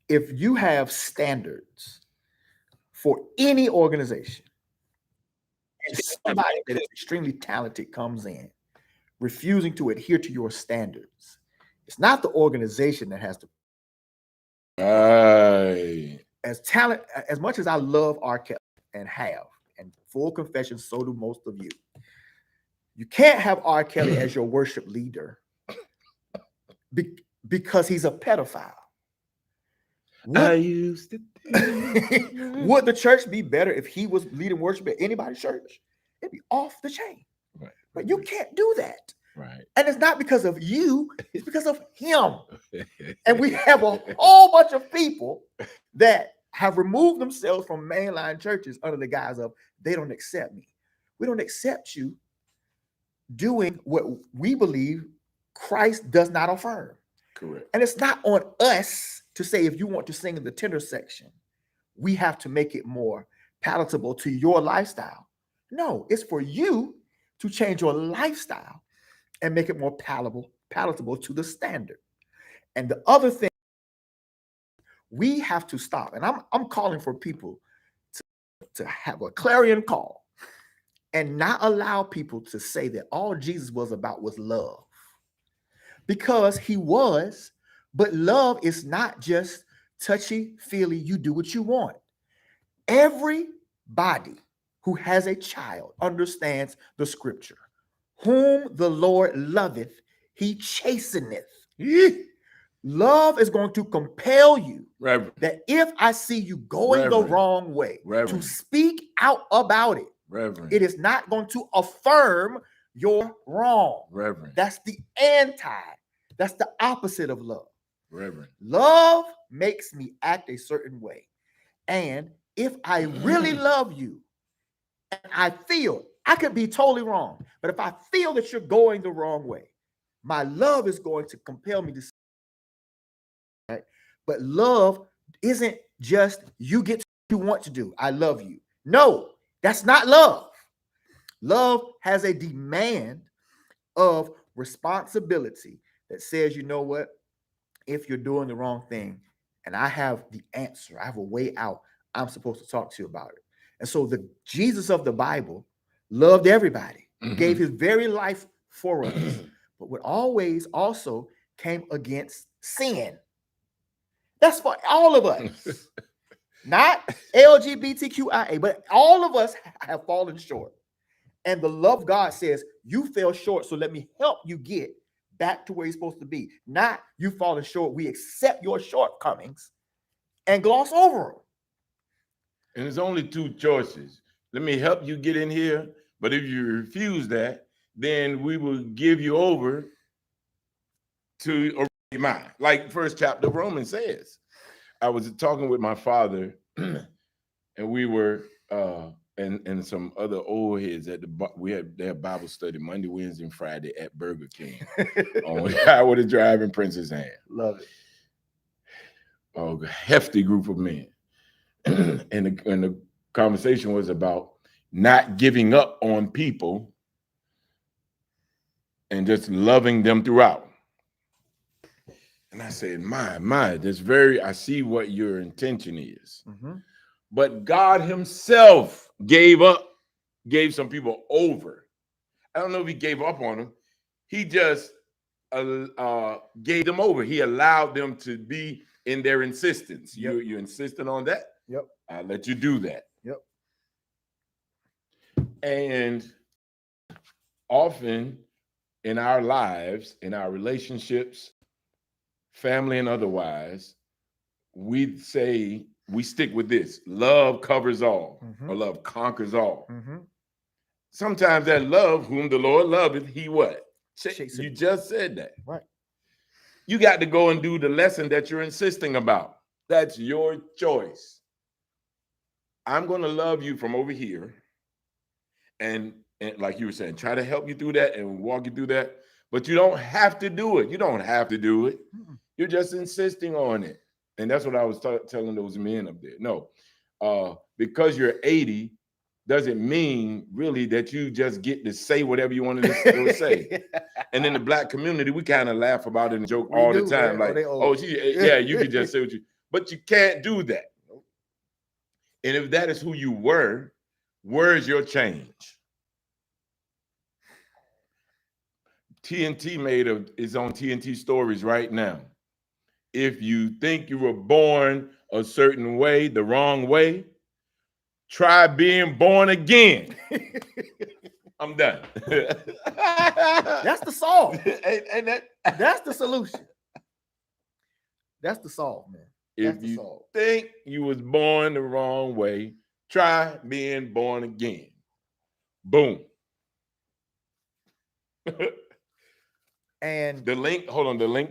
if you have standards for any organization, and somebody that is extremely talented comes in refusing to adhere to your standards, it's not the organization that has to. As much as I love R. Kelly and have, and full confession, so do most of you. You can't have R. Kelly as your worship leader because he's a pedophile. Would the church be better if he was leading worship at anybody's church? It'd be off the chain. Right. But you can't do that. Right. And it's not because of you, it's because of him. And we have a whole bunch of people that have removed themselves from mainline churches under the guise of, they don't accept me. We don't accept you doing what we believe Christ does not affirm. Correct. And it's not on us to say, if you want to sing in the tenor section, we have to make it more palatable to your lifestyle. No, it's for you to change your lifestyle and make it more palatable to the standard. And the other thing, we have to stop. And I'm calling for people to have a clarion call and not allow people to say that all Jesus was about was love. Because he was, but love is not just touchy-feely, you do what you want. Everybody who has a child understands the scripture. Whom the Lord loveth, he chasteneth. Love is going to compel you, Reverend, that if I see you going the wrong way, to speak out about it. Reverend, It is not going to affirm your wrong. Reverend, That's the that's the opposite of love. Reverend, love makes me act a certain way. And if I really love you, and I feel, I could be totally wrong, but if I feel that you're going the wrong way, my love is going to compel me to. Right? But love isn't just you get what you want to do. I love you. No, that's not love. Love has a demand of responsibility that says, you know what? If you're doing the wrong thing and I have the answer, I have a way out, I'm supposed to talk to you about it. And so the Jesus of the Bible loved everybody, gave his very life for us, but would always also came against sin. That's for all of us, not LGBTQIA, but all of us have fallen short. And the love of God says, you fell short, so let me help you get back to where you're supposed to be. Not you falling short. We accept your shortcomings and gloss over them. And there's only two choices. Let me help you get in here, but if you refuse that, then we will give you over to a mind. Like first chapter of Romans says. I was talking with my father, and we were and some other old heads at we had their Bible study Monday, Wednesday, and Friday at Burger King on Highway to Drive in Princess Anne. Love it. A hefty group of men. and the conversation was about not giving up on people and just loving them throughout. And I said, I see what your intention is. Mm-hmm. But God himself gave some people over. I don't know if he gave up on them. He just gave them over. He allowed them to be in their insistence. Yep. You insisting on that? Yep. I'll let you do that. Yep. And often in our lives, in our relationships, family and otherwise, we stick with this. Love covers all, or love conquers all. Mm-hmm. Sometimes that love, whom the Lord loveth, he what? You just said that. Right. You got to go and do the lesson that you're insisting about. That's your choice. I'm going to love you from over here. And like you were saying, try to help you through that and walk you through that. But you don't have to do it. You don't have to do it. You're just insisting on it. And that's what I was telling those men up there. No, because you're 80 doesn't mean really that you just get to say whatever you want to say. And in the Black community, we kind of laugh about it and joke all the time. Like, you can just say what you, but you can't do that. And if that is who you were, where's your change? TNT is on TNT stories right now. If you think you were born a certain way, the wrong way, try being born again. I'm done. That's the solve. That's the solution. That's the solve, man. If you think you was born the wrong way, try being born again. Boom. And the link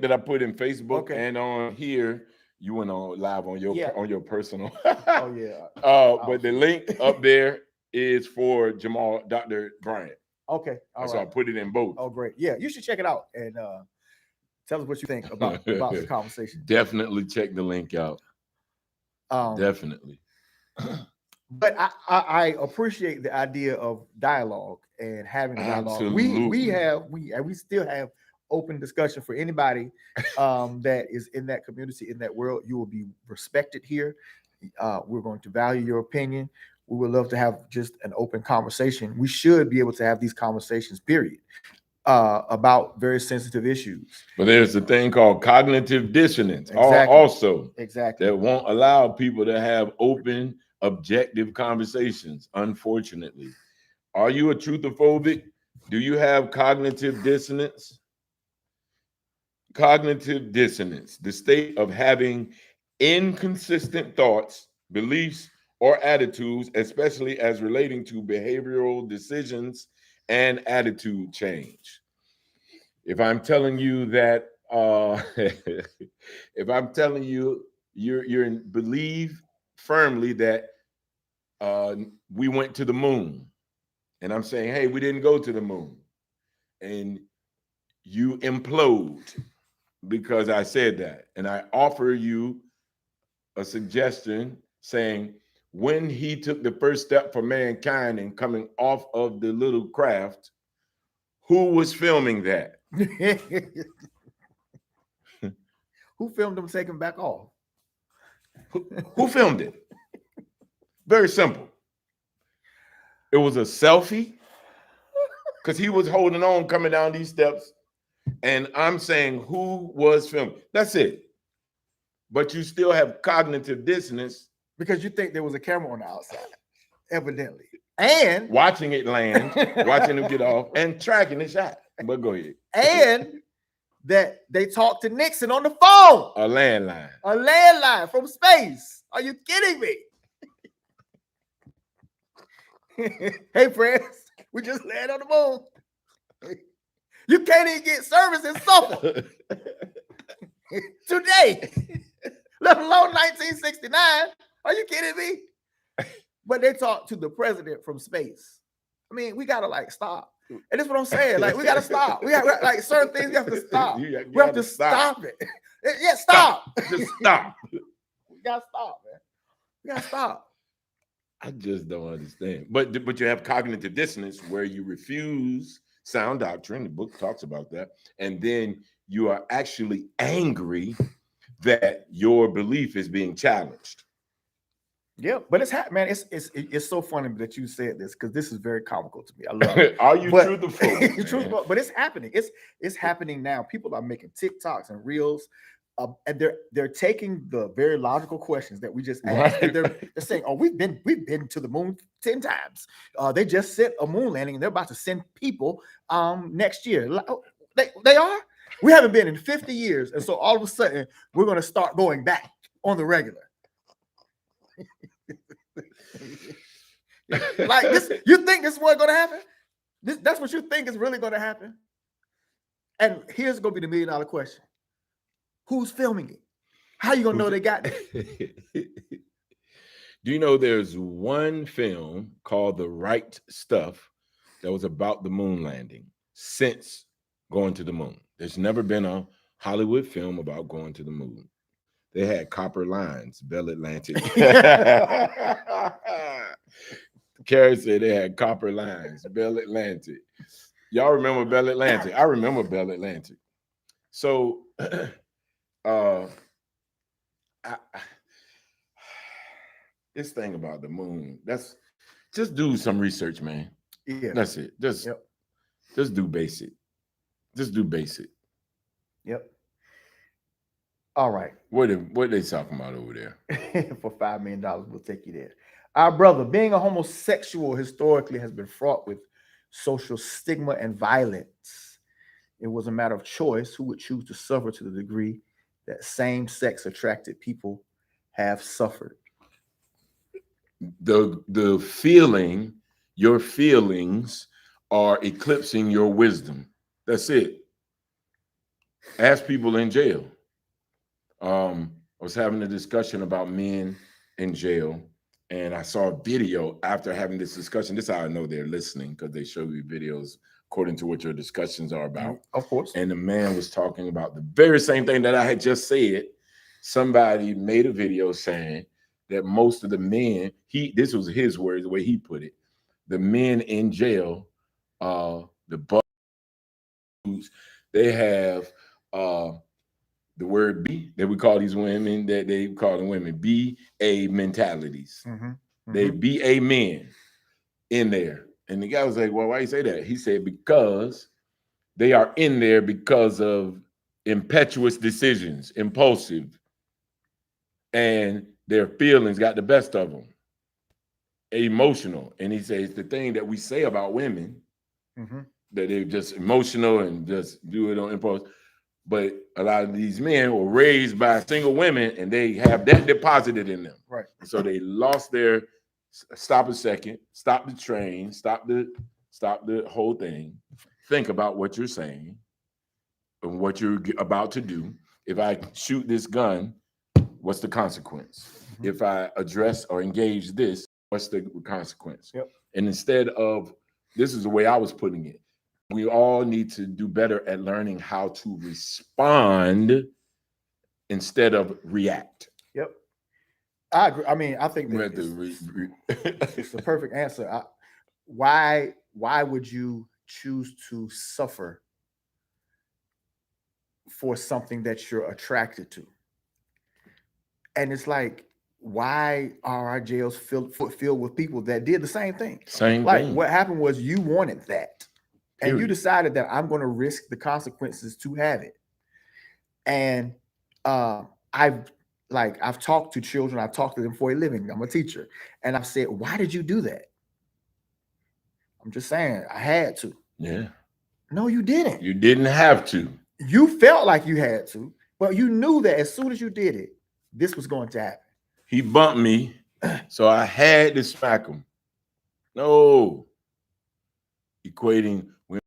that I put in Facebook and on here, you went on live on your personal. Oh yeah. But the link up there is for Dr. Bryant. Okay. So I put it in both. Oh, great. Yeah, you should check it out and tell us what you think about the conversation. Definitely check the link out. Definitely. But I appreciate the idea of dialogue and having a dialogue. Absolutely. We still have open discussion for anybody that is in that community, in that world. You will be respected here. We're going to value your opinion. We would love to have just an open conversation. We should be able to have these conversations, period, about very sensitive issues. But there's a thing called cognitive dissonance also that won't allow people to have open, objective conversations, unfortunately. Are you a truthophobic? Do you have cognitive dissonance? Cognitive dissonance, the state of having inconsistent thoughts, beliefs, or attitudes, especially as relating to behavioral decisions and attitude change. If I'm telling you that, if I'm telling you you believe firmly that we went to the moon, and I'm saying, hey, we didn't go to the moon, and you implode because I said that, and I offer you a suggestion saying, when he took the first step for mankind and coming off of the little craft, who was filming that? Who filmed him taking back off? Who filmed it? Very simple. It was a selfie because he was holding on coming down these steps. And I'm saying who was filming. That's it. But you still have cognitive dissonance because you think there was a camera on the outside, evidently. And watching it land, watching him get off, and tracking the shot. But go ahead. And that they talked to Nixon on the phone. A landline. A landline from space. Are you kidding me? Hey, friends, we just landed on the moon. You can't even get service in Suffolk today, let alone 1969. Are you kidding me? But they talked to the president from space. I mean, we gotta like stop. And that's what I'm saying. Like, we gotta stop. We got like certain things we have to stop. We have to stop it. Yeah, stop. Just stop. We gotta stop, man. We gotta stop. I just don't understand. But you have cognitive dissonance where you refuse sound doctrine. The book talks about that. And then you are actually angry that your belief is being challenged. Yeah, but it's man. It's so funny that you said this because this is very comical to me. I love it. Are you truthful? But it's happening. It's happening now. People are making TikToks and reels, and they're taking the very logical questions that we just asked. Right. And they're saying, "Oh, we've been to the moon 10 times. They just sent a moon landing, and they're about to send people next year. They are. We haven't been in 50 years, and so all of a sudden we're going to start going back on the regular." Like this, you think this is what's going to happen? That's what you think is really going to happen. And here's going to be the $1 million question: who's filming it? How you going to know they got it? Do you know there's one film called The Right Stuff that was about the moon landing since going to the moon? There's never been a Hollywood film about going to the moon. They had copper lines, Bell Atlantic. Carrie said they had copper lines, Bell Atlantic. Y'all remember Bell Atlantic? I remember Bell Atlantic. So, this thing about the moon, just do some research, man. Yeah, that's it. Just do basic. Just do basic. Yep. All right. What are they talking about over there? For $5 million, we'll take you there. Our brother, being a homosexual historically has been fraught with social stigma and violence. It was a matter of choice who would choose to suffer to the degree that same-sex attracted people have suffered. The feeling, your feelings are eclipsing your wisdom. That's it. Ask people in jail. I was having a discussion about men in jail, and I saw a video after having this discussion. This is how I know they're listening, because they show you videos according to what your discussions are about. Of course. And the man was talking about the very same thing that I had just said. Somebody made a video saying that most of the men, this was his words, the way he put it, the men in jail, the bugs, they have the word B, that we call these women, that they call them women, BA mentalities. They BA men in there. And the guy was like, well, why you say that? He said, because they are in there because of impetuous decisions, impulsive, and their feelings got the best of them, emotional. And he says the thing that we say about women, that they're just emotional and just do it on impulse. But a lot of these men were raised by single women, and they have that deposited in them. Right. So they lost their stop a second, stop the train, stop the whole thing. Think about what you're saying and what you're about to do. If I shoot this gun, what's the consequence? If I address or engage this, what's the consequence? Yep. And instead of, this is the way I was putting it, we all need to do better at learning how to respond instead of react. Yep. I agree. I mean, I think that it's the perfect answer. Why would you choose to suffer for something that you're attracted to? And it's like, why are our jails filled with people that did the same thing? Same like thing. What happened was you wanted that. and you Period. decided that I'm going to risk the consequences to have it. And uh, I've I've talked to children, I've talked to them for a living. I'm a teacher, and I've said, "Why did you do that?" I'm just saying, I had to. Yeah. No, you didn't. You didn't have to. You felt like you had to, but you knew that as soon as you did it, this was going to happen. He bumped me, so I had to smack him. No. Equating with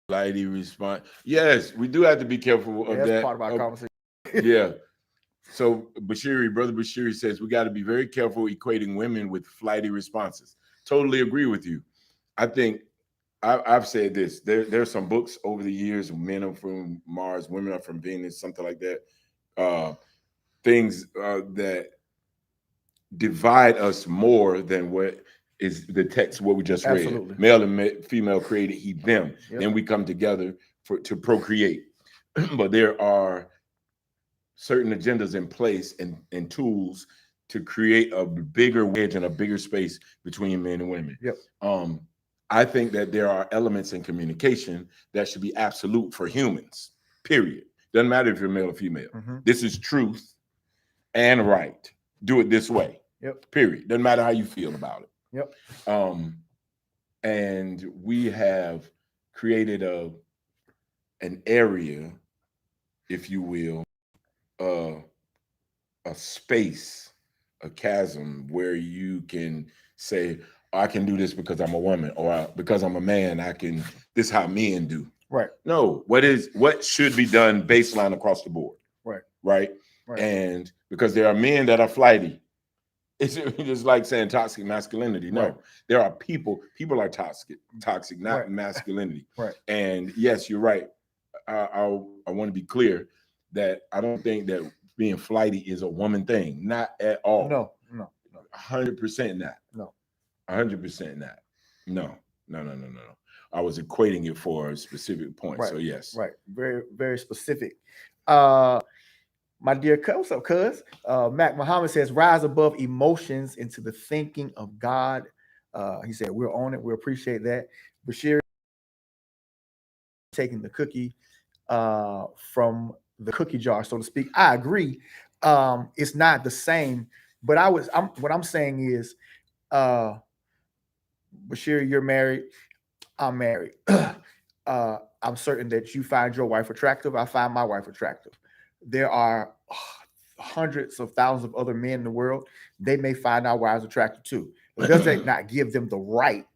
flighty response. Yes, we do have to be careful Yeah, of that's that. part of our conversation. Yeah. So Brother Bashiri says we got to be very careful equating women with flighty responses. Totally agree with you. I think I've said this. There's some books over the years. Men are from Mars, women are from Venus, something like that. Things that divide us more than what is the text, what we just read. Absolutely. Male and female created he, them. Yep. Then we come together to procreate. But there are certain agendas in place and tools to create a bigger wedge and a bigger space between men and women. Yep. I think that there are elements in communication that should be absolute for humans, period. Doesn't matter if you're male or female. Mhm. This is truth and right. Do it this way. Yep. Period. Doesn't matter how you feel about it. Yep. And we have created an area, if you will, a space, a chasm where you can say, oh, I can do this because I'm a woman, or because I'm a man, I can. This is how men do. Right. No, what should be done baseline across the board. Right. Right. Right. And because there are men that are flighty. It's just like saying toxic masculinity. No, Right. there are people are toxic, not Right. masculinity. Right. And yes, you're right. I want to be clear that I don't think that being flighty is a woman thing. Not at all. No. 100% not. No. 100% not. No. I was equating it for a specific point. Right. So yes. Right. Very, very specific. My dear what's up, cuz? Mac Muhammad says, rise above emotions into the thinking of God. He said, we're on it. We appreciate that. Bashir taking the cookie from the cookie jar, so to speak. I agree. It's not the same, but what I'm saying is, Bashir, you're married. I'm married. I'm certain that you find your wife attractive. I find my wife attractive. There are hundreds of thousands of other men in the world. They may find our wives attractive too. But does that not give them the right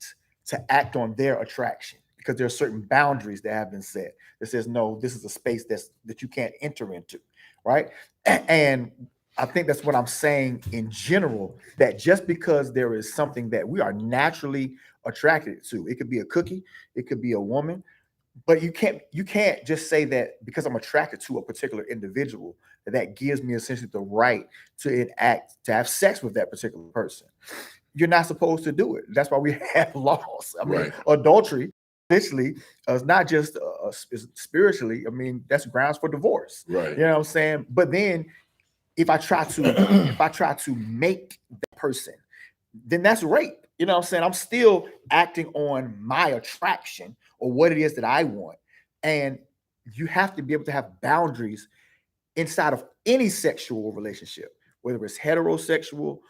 to act on their attraction? Because there are certain boundaries that have been set that says, no, this is a space that you can't enter into, right? And I think that's what I'm saying in general, that just because there is something that we are naturally attracted to, it could be a cookie, it could be a woman, but you can't just say that because I'm attracted to a particular individual that gives me essentially the right to have sex with that particular person. You're not supposed to do it. That's why we have laws. I mean, Right. adultery, literally, is not just spiritually. I mean, that's grounds for divorce. Right. You know what I'm saying? But then, if I try to make that person, then that's rape. You know what I'm saying? I'm still acting on my attraction or what it is that I want. And you have to be able to have boundaries inside of any sexual relationship, whether it's heterosexual,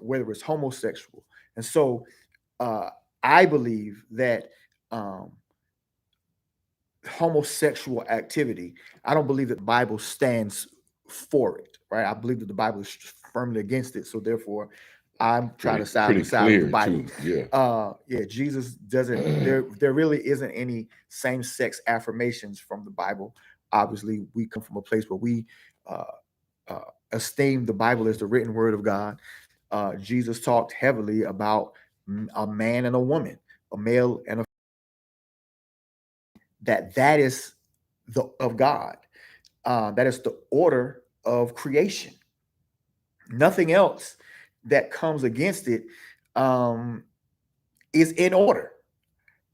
whether it's homosexual. And so I believe that homosexual activity, I don't believe that the Bible stands for it, right? I believe that the Bible is firmly against it. So therefore, I'm trying to side on the side of the Bible. Too. Yeah. Yeah, Jesus doesn't, there really isn't any same-sex affirmations from the Bible. Obviously, we come from a place where we esteem the Bible as the written word of God. Jesus talked heavily about a man and a woman, a male and a that is the of God. That is the order of creation. Nothing else that comes against it is in order.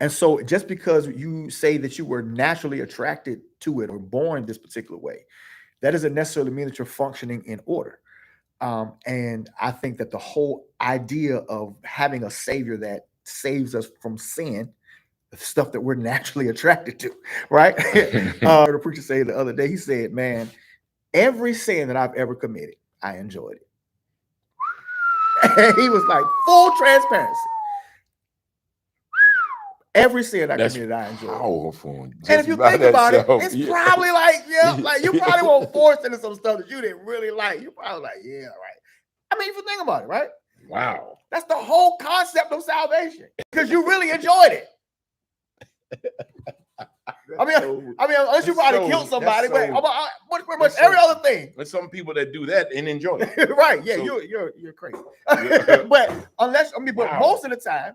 And so just because you say that you were naturally attracted to it or born this particular way, that doesn't necessarily mean that you're functioning in order. And I think that the whole idea of having a savior that saves us from sin, stuff that we're naturally attracted to, right? The preacher said the other day, he said, man, every sin that I've ever committed, I enjoyed it. And he was like, full transparency. Every sin I committed, I enjoyed. Powerful. And if you think about it, it's probably like, yeah, like you probably won't force into some stuff that you didn't really like. You probably like, yeah, right. I mean, if you think about it, right? Wow. That's the whole concept of salvation because you really enjoyed it. I mean, unless you probably killed somebody, but pretty much every other thing. There's some people that do that and enjoy it. Right? Yeah, so, you're crazy. But but most of the time,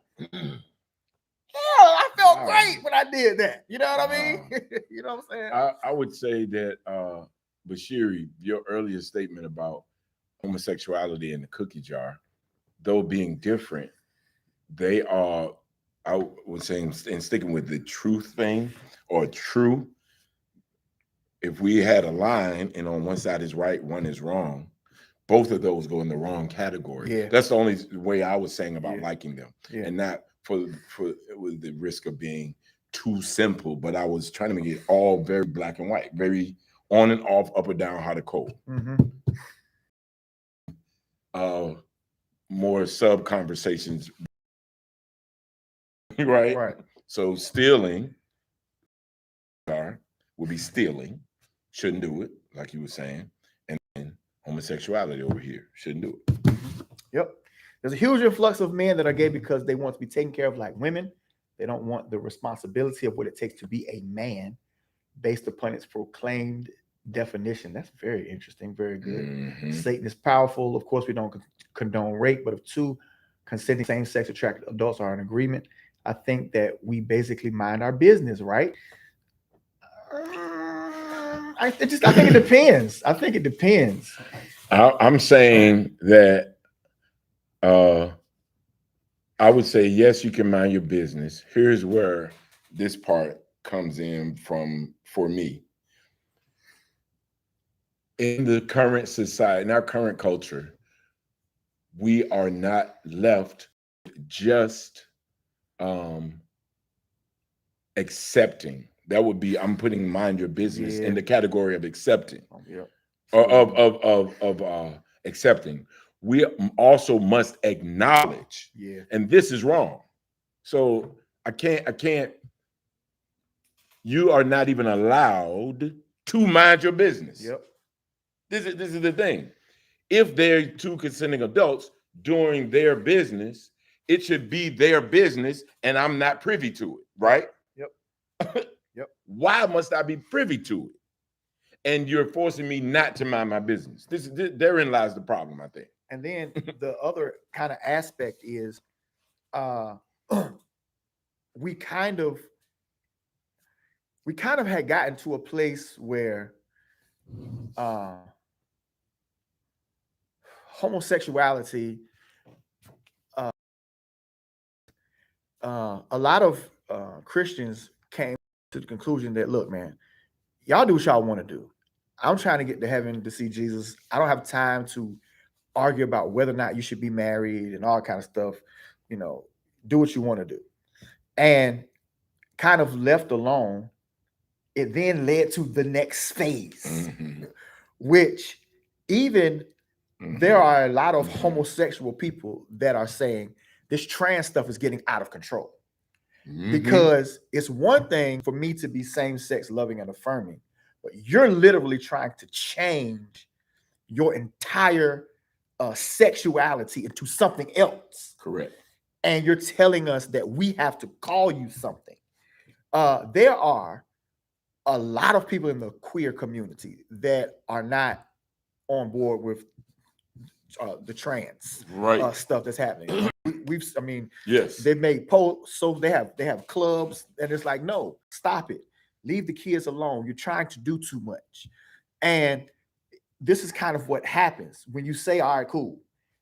I felt great when I did that. You know what I mean? You know what I'm saying? I would say that Bashiri, your earlier statement about homosexuality in the cookie jar, though being different, they are, I was saying, and sticking with the truth thing or true, if we had a line and on one side is right, one is wrong, both of those go in the wrong category. Yeah. That's the only way I was saying about liking them, and not for with the risk of being too simple. But I was trying to make it all very black and white, very on and off, up or down, hot or cold. More sub conversations, right? Right. So stealing would be stealing, shouldn't do it, like you were saying, and then homosexuality over here shouldn't do it. Yep. There's a huge influx of men that are gay because they want to be taken care of like women. They don't want the responsibility of what it takes to be a man based upon its proclaimed definition. That's very interesting. Very good. Satan is powerful. Of course, we don't condone rape, but if two consenting same-sex attracted adults are in agreement, I think that we basically mind our business, right? I think it depends. I think it depends. I'm saying that I would say, yes, you can mind your business. Here's where this part comes in from for me. In the current society, in our current culture, we are not left just accepting. That would be, I'm putting mind your business in the category of accepting, or of accepting. We also must acknowledge, and this is wrong. So I can't. You are not even allowed to mind your business. Yep. This is the thing. If they're two consenting adults doing their business, it should be their business, and I'm not privy to it, right? Yep. Yep. Why must I be privy to it? And you're forcing me not to mind my business. Therein lies the problem, I think. And then the other kind of aspect is we kind of had gotten to a place where homosexuality, a lot of Christians came to the conclusion that, look, man, y'all do what y'all want to do. I'm trying to get to heaven to see Jesus. I don't have time to argue about whether or not you should be married and all kind of stuff. You know, do what you want to do. And kind of left alone, it then led to the next phase, which even there are a lot of homosexual people that are saying this trans stuff is getting out of control. Because it's one thing for me to be same-sex loving and affirming, but you're literally trying to change your entire sexuality into something else. Correct. And you're telling us that we have to call you something. There are a lot of people in the queer community that are not on board with the trans stuff that's happening. Yes, they've made posts, so they have clubs, and it's like, no, stop it, leave the kids alone. You're trying to do too much, and this is kind of what happens when you say, all right, cool,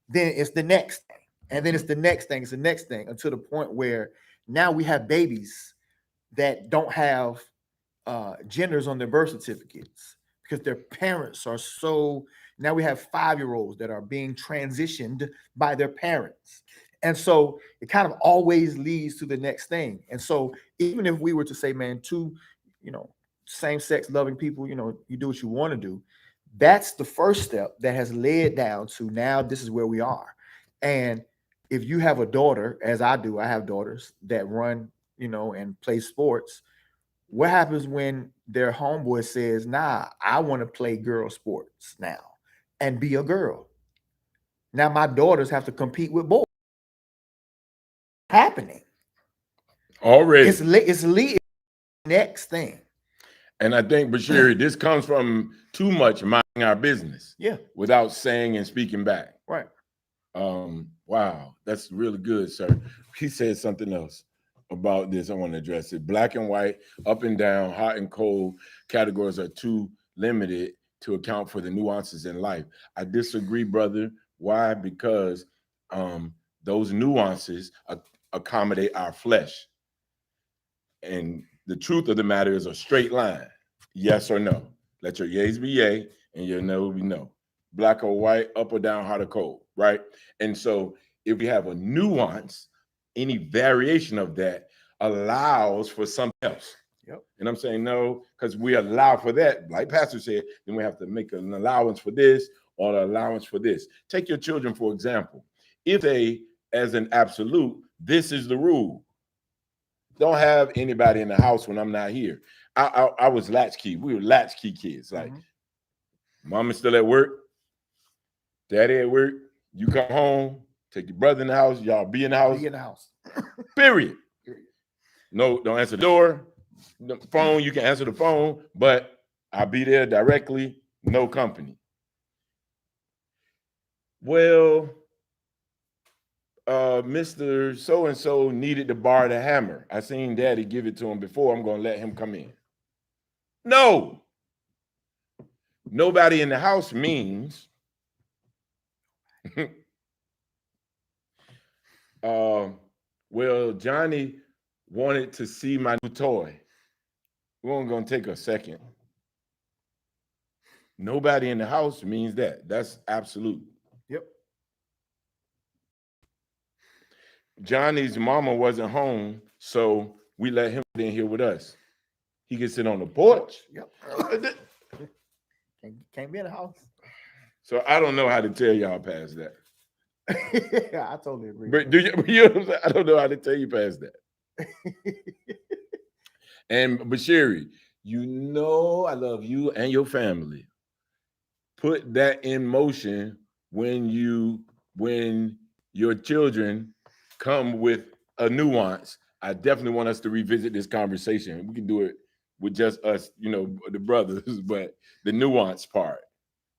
then it's the next thing, and then it's the next thing, it's the next thing, until the point where now we have babies that don't have genders on their birth certificates because their parents are so. Now we have 5-year-olds that are being transitioned by their parents. And so it kind of always leads to the next thing. And so even if we were to say, man, two, you know, same sex loving people, you know, you do what you want to do, that's the first step that has led down to now this is where we are. And if you have a daughter, as I do, I have daughters that run, you know, and play sports. What happens when their homeboy says, nah, I want to play girl sports now and be a girl? Now my daughters have to compete with boys. Happening. Already. It's leading next thing. And I think, Bashiri, this comes from too much minding our business. Yeah. Without saying and speaking back. Right. Wow, that's really good, sir. He said something else about this. I want to address it. Black and white, up and down, hot and cold categories are too limited to account for the nuances in life. I disagree, brother. Why? Because those nuances accommodate our flesh. And the truth of the matter is a straight line. Yes or no. Let your yays be yay and your no be no. Black or white, up or down, hot or cold, right? And so if we have a nuance, any variation of that allows for something else. Yep. And I'm saying no, because we allow for that, like Pastor said, then we have to make an allowance for this or an allowance for this. Take your children, for example. If they, as an absolute, this is the rule. Don't have anybody in the house when I'm not here. I was latchkey. We were latchkey kids. Like, Mama's still at work, daddy at work. You come home, take your brother in the house. Y'all be in the house. Be in the house. Period. No, don't answer the door. The phone, you can answer the phone, but I'll be there directly. No company. Well, Mr. So-and-so needed to borrow the hammer. I seen daddy give it to him before. I'm going to let him come in. No. Nobody in the house means well, Johnny wanted to see my new toy. We're only going to take a second. Nobody in the house means that. That's absolute. Yep. Johnny's mama wasn't home, so we let him in here with us. He can sit on the porch. Yep. Can't be in the house. So I don't know how to tell y'all past that. I totally agree. But do you know what I'm saying? I don't know how to tell you past that. And Bashiri, you know I love you and your family. Put that in motion when your children come with a nuance. I definitely want us to revisit this conversation. We can do it with just us, you know, the brothers, but the nuance part.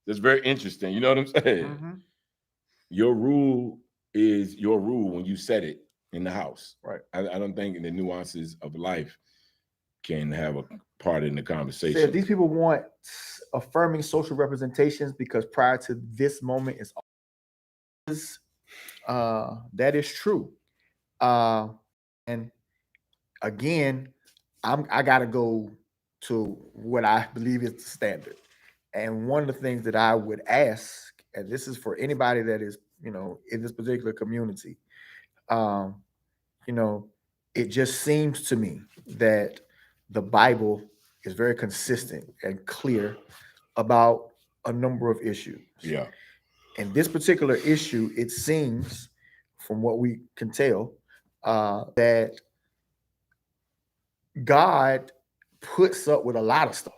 That's very interesting. You know what I'm saying? Mm-hmm. Your rule is your rule when you set it in the house. Right. I don't think the nuances of life can have a part in the conversation. So if these people want affirming social representations because prior to this moment that is true. And again, I gotta go to what I believe is the standard. And one of the things that I would ask, and this is for anybody that is, you know, in this particular community, you know, it just seems to me that the Bible is very consistent and clear about a number of issues. Yeah. In this particular issue, it seems, from what we can tell, that God puts up with a lot of stuff.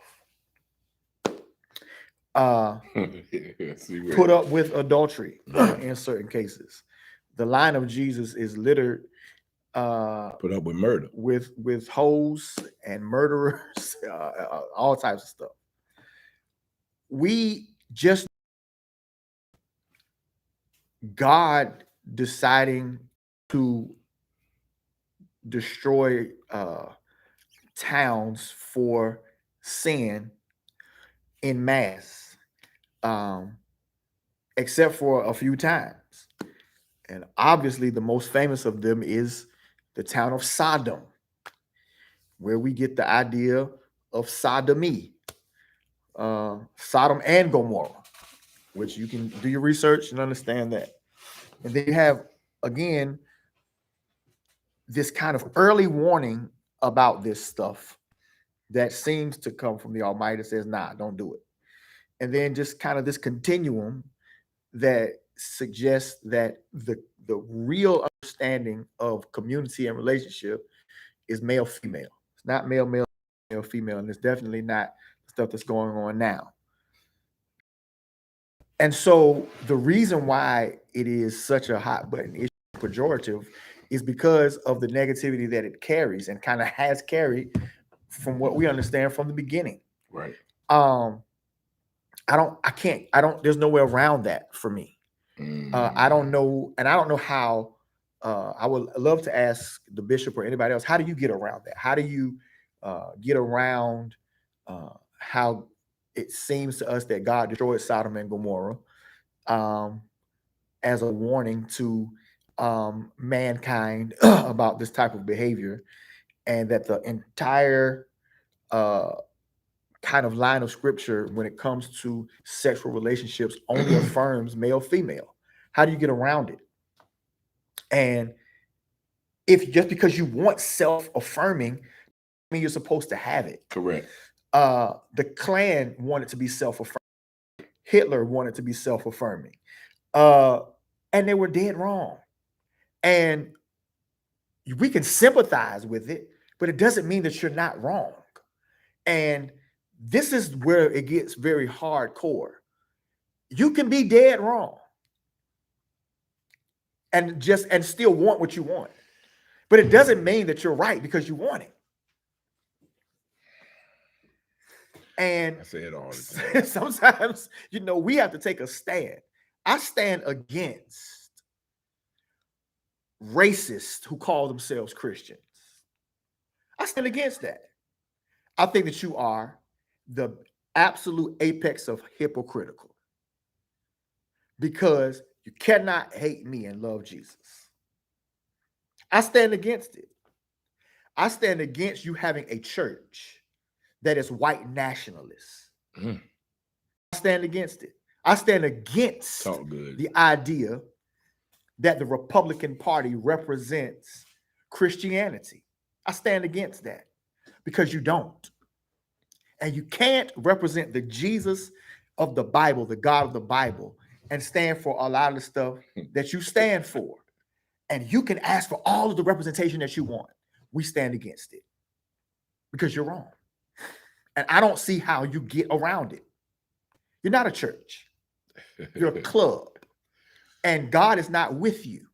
Put up with adultery in certain cases. The line of Jesus is littered. Put up with murder, with hoes and murderers, all types of stuff. We just God deciding to destroy towns for sin in mass, except for a few times. And obviously, the most famous of them is the town of Sodom, where we get the idea of sodomy, Sodom and Gomorrah, which you can do your research and understand that. And then you have again, this kind of early warning about this stuff that seems to come from the Almighty that says, nah, don't do it. And then just kind of this continuum that suggests that the real understanding of community and relationship is male female. It's not male male male female, and it's definitely not the stuff that's going on now. And so the reason why it is such a hot button issue, pejorative, is because of the negativity that it carries and kind of has carried from what we understand from the beginning. Right. There's no way around that for me. I don't know, and I don't know how. I would love to ask the bishop or anybody else, how do you get around that? How do you get around how it seems to us that God destroyed Sodom and Gomorrah as a warning to mankind about this type of behavior, and that the entire kind of line of scripture when it comes to sexual relationships only affirms male female? How do you get around it? And if just because you want self-affirming, I mean you're supposed to have it. Correct. The Klan wanted to be self-affirming. Hitler wanted to be self-affirming. And they were dead wrong. And we can sympathize with it, but it doesn't mean that you're not wrong. And this is where it gets very hardcore. You can be dead wrong and still want what you want. But it doesn't mean that you're right because you want it. And I say it all the time. Sometimes, we have to take a stand. I stand against racists who call themselves Christians. I stand against that. I think that you are the absolute apex of hypocritical, because you cannot hate me and love Jesus. I stand against it. I stand against you having a church that is white nationalist. I stand against it. I stand against the idea that the Republican Party represents Christianity. I stand against that because you don't. And you can't represent the Jesus of the Bible, the God of the Bible, and stand for a lot of the stuff that you stand for. And you can ask for all of the representation that you want. We stand against it because you're wrong. And I don't see how you get around it. You're not a church. You're a club. And God is not with you.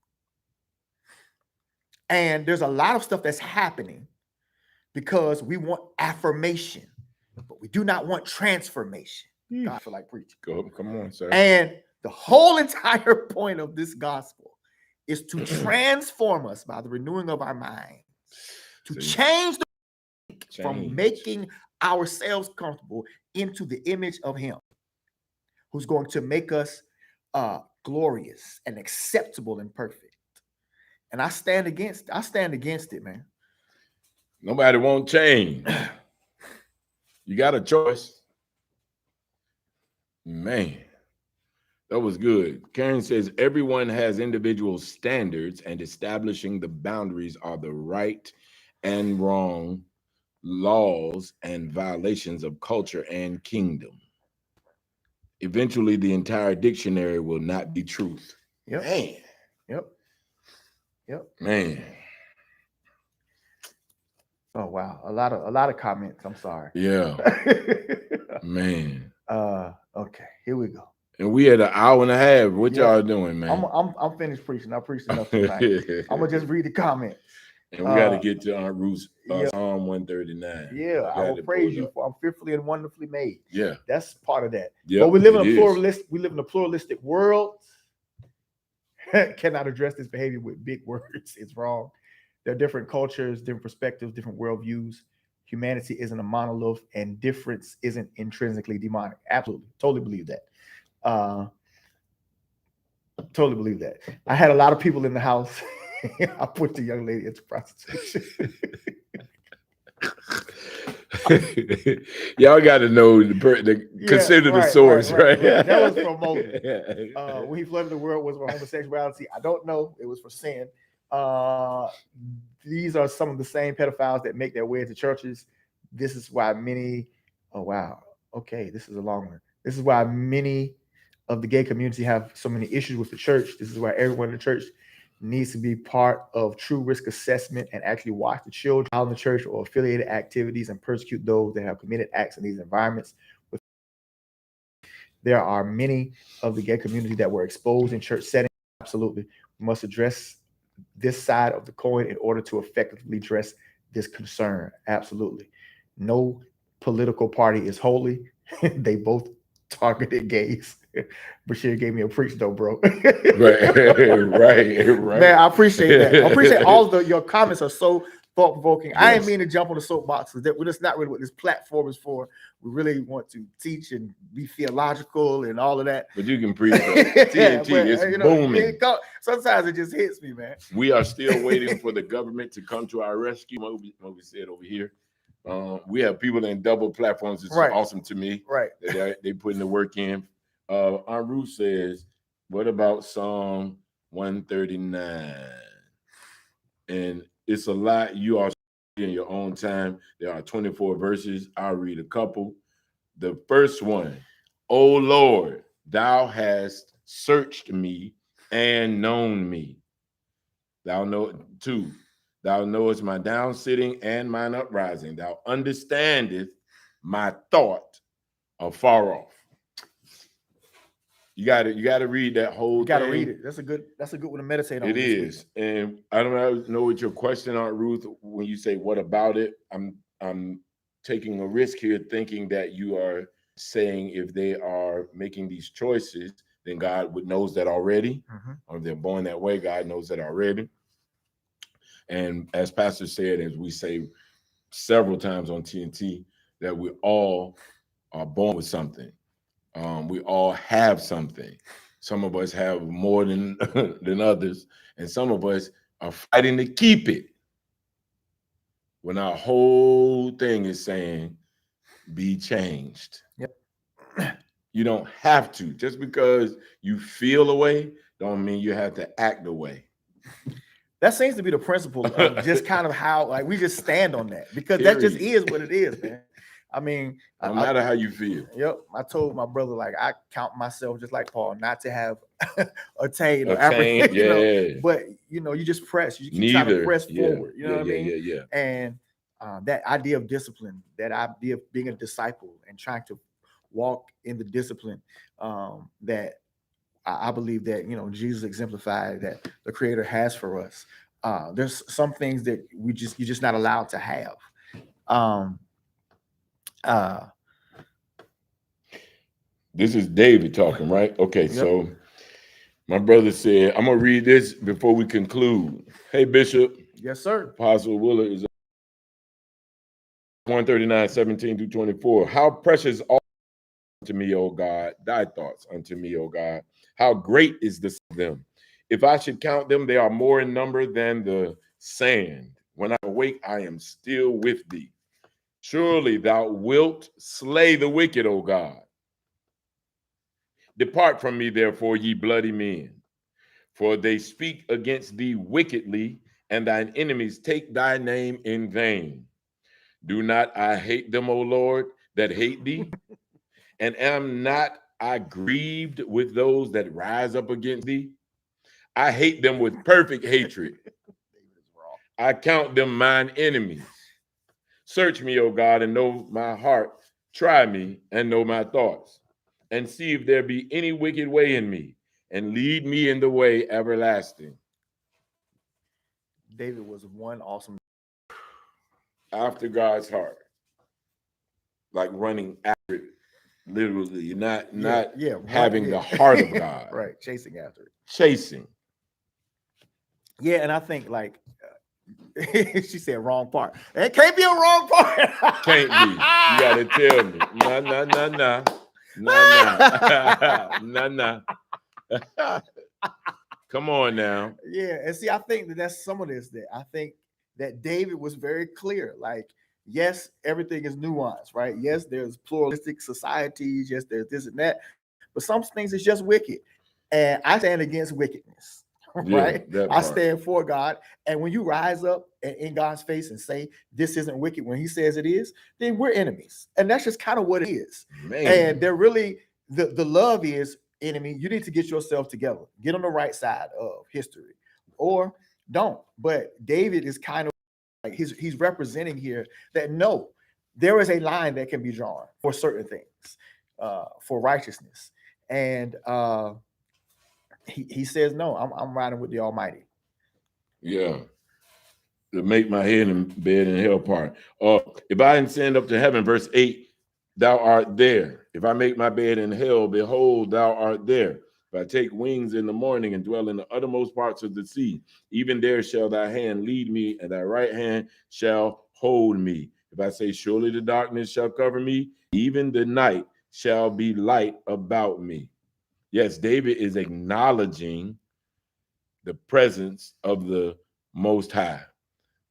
And there's a lot of stuff that's happening because we want affirmation, but we do not want transformation. God, I feel like preaching. Come on, sir. And the whole entire point of this gospel is to transform us by the renewing of our minds, to change from making ourselves comfortable into the image of Him, who's going to make us glorious and acceptable and perfect. And I stand against it, man. Nobody won't change. You got a choice. Man, that was good. Karen says everyone has individual standards, and establishing the boundaries are the right and wrong laws and violations of culture and kingdom. Eventually, the entire dictionary will not be truth. Yep. Man. Yep. Man. Oh wow, a lot of comments. I'm sorry. Yeah. Man. Okay, here we go. And we had an hour and a half. What y'all doing, man? I'm finished preaching. I preached enough tonight. I'm gonna just read the comments. And we got to get to Aunt Ruth's Psalm 139. Yeah, I will praise you, for I'm fearfully and wonderfully made. Yeah, that's part of that. Yeah, but we live in a pluralistic world. Cannot address this behavior with big words. It's wrong. There are different cultures, different perspectives, different worldviews. Humanity isn't a monolith, and difference isn't intrinsically demonic. Absolutely, totally believe that. Totally believe that. I had a lot of people in the house. I put the young lady into prostitution. Y'all got to know Yeah, consider the right, right, source, right, right? right. That was from Moses. When he flooded the world was for homosexuality. I don't know. It was for sin. Uh, these are some of the same pedophiles that make their way into churches. This is why many. Oh wow. Okay, this is a long one. This is why many of the gay community have so many issues with the church. This is why everyone in the church needs to be part of true risk assessment and actually watch the children out in the church or affiliated activities and persecute those that have committed acts in these environments. There are many of the gay community that were exposed in church settings. Absolutely. We must address this side of the coin in order to effectively address this concern. Absolutely. No political party is holy. They both targeted gays. Bashir gave me a preach though, bro. Right, right. Man, I appreciate that. I appreciate all of your comments are so thought provoking. I didn't Yes. mean to jump on the soapbox. That's not really what this platform is for. We really want to teach and be theological and all of that. But you can preach though. TNT, it's booming. Sometimes it just hits me, man. We are still waiting for the government to come to our rescue. What we said over here. We have people in double platforms. It's Right. awesome to me. Right. They putting the work in. Aunt Ruth says, what about Psalm 139? And it's a lot. You are in your own time. There are 24 verses. I'll read a couple. The first one, O Lord, thou hast searched me and known me. Thou know two. Thou knowest my down sitting and mine uprising. Thou understandest my thought afar off. You got to read that whole You got to thing. read it. That's a good one to meditate on. It is. And I don't know what your question, Aunt Ruth, when you say what about it. I'm taking a risk here thinking that you are saying if they are making these choices, then God knows that already. Or if they're born that way, God knows that already. And as Pastor said, as we say several times on TNT, that we all are born with something. We all have something. Some of us have more than than others, and some of us are fighting to keep it. When our whole thing is saying, "Be changed." Yep. You don't have to. Just because you feel a way, don't mean you have to act a way. That seems to be the principle of just kind of how like we just stand on that because Period. that just is what it is, man. I mean, no matter how you feel. Yep. I told my brother, like, I count myself just like Paul, not to have attained or Attained, yeah. but you just press. You keep trying to press forward. You know what I mean? Yeah. And that idea of discipline, that idea of being a disciple and trying to walk in the discipline that I believe that Jesus exemplified that the Creator has for us. There's some things that you're just not allowed to have. This is David talking, right? Okay, Yep. so my brother said, I'm going to read this before we conclude. Hey, Bishop. Yes, sir. Apostle Willard is 139, 17 through 24. How precious are unto me, O God, thy thoughts unto me, O God. How great is the sum of them. If I should count them, they are more in number than the sand. When I awake, I am still with thee. Surely thou wilt slay the wicked, O God. Depart from me, therefore, ye bloody men, for they speak against thee wickedly, and thine enemies take thy name in vain. Do not I hate them, O Lord, that hate thee? And am not I grieved with those that rise up against thee? I hate them with perfect hatred. I count them mine enemies. Search me, O God, and know my heart. Try me and know my thoughts, and see if there be any wicked way in me, and lead me in the way everlasting. David was one awesome. After God's heart, like running after it, literally, not having the heart of God, right? Chasing after it, chasing. Yeah, and I think like she said wrong part. It can't be a wrong part. Can't be. You gotta tell me. Nah. Come on now. Yeah, and see, I think that's some of this. That I think that David was very clear. Like, Yes, everything is nuanced, right? Yes, there's pluralistic societies. Yes, there's this and that, but some things is just wicked. And I stand against wickedness, Yeah, right? that I part. stand for God. And when you rise up in God's face and say this isn't wicked when He says it is, then we're enemies. And that's just kind of what it is. And Man. they're really the love is enemy. You need to get yourself together, get on the right side of history, or don't. But David is kind of like he's representing here that no, there is a line that can be drawn for certain things, for righteousness, and he says no. I'm riding with the Almighty. Yeah. To make my head in bed in hell part. Or if I ascend up to heaven, verse 8, thou art there. If I make my bed in hell, behold, thou art there. If I take wings in the morning and dwell in the uttermost parts of the sea, even there shall thy hand lead me, and thy right hand shall hold me. If I say, surely the darkness shall cover me, even the night shall be light about me. Yes, David is acknowledging the presence of the Most High.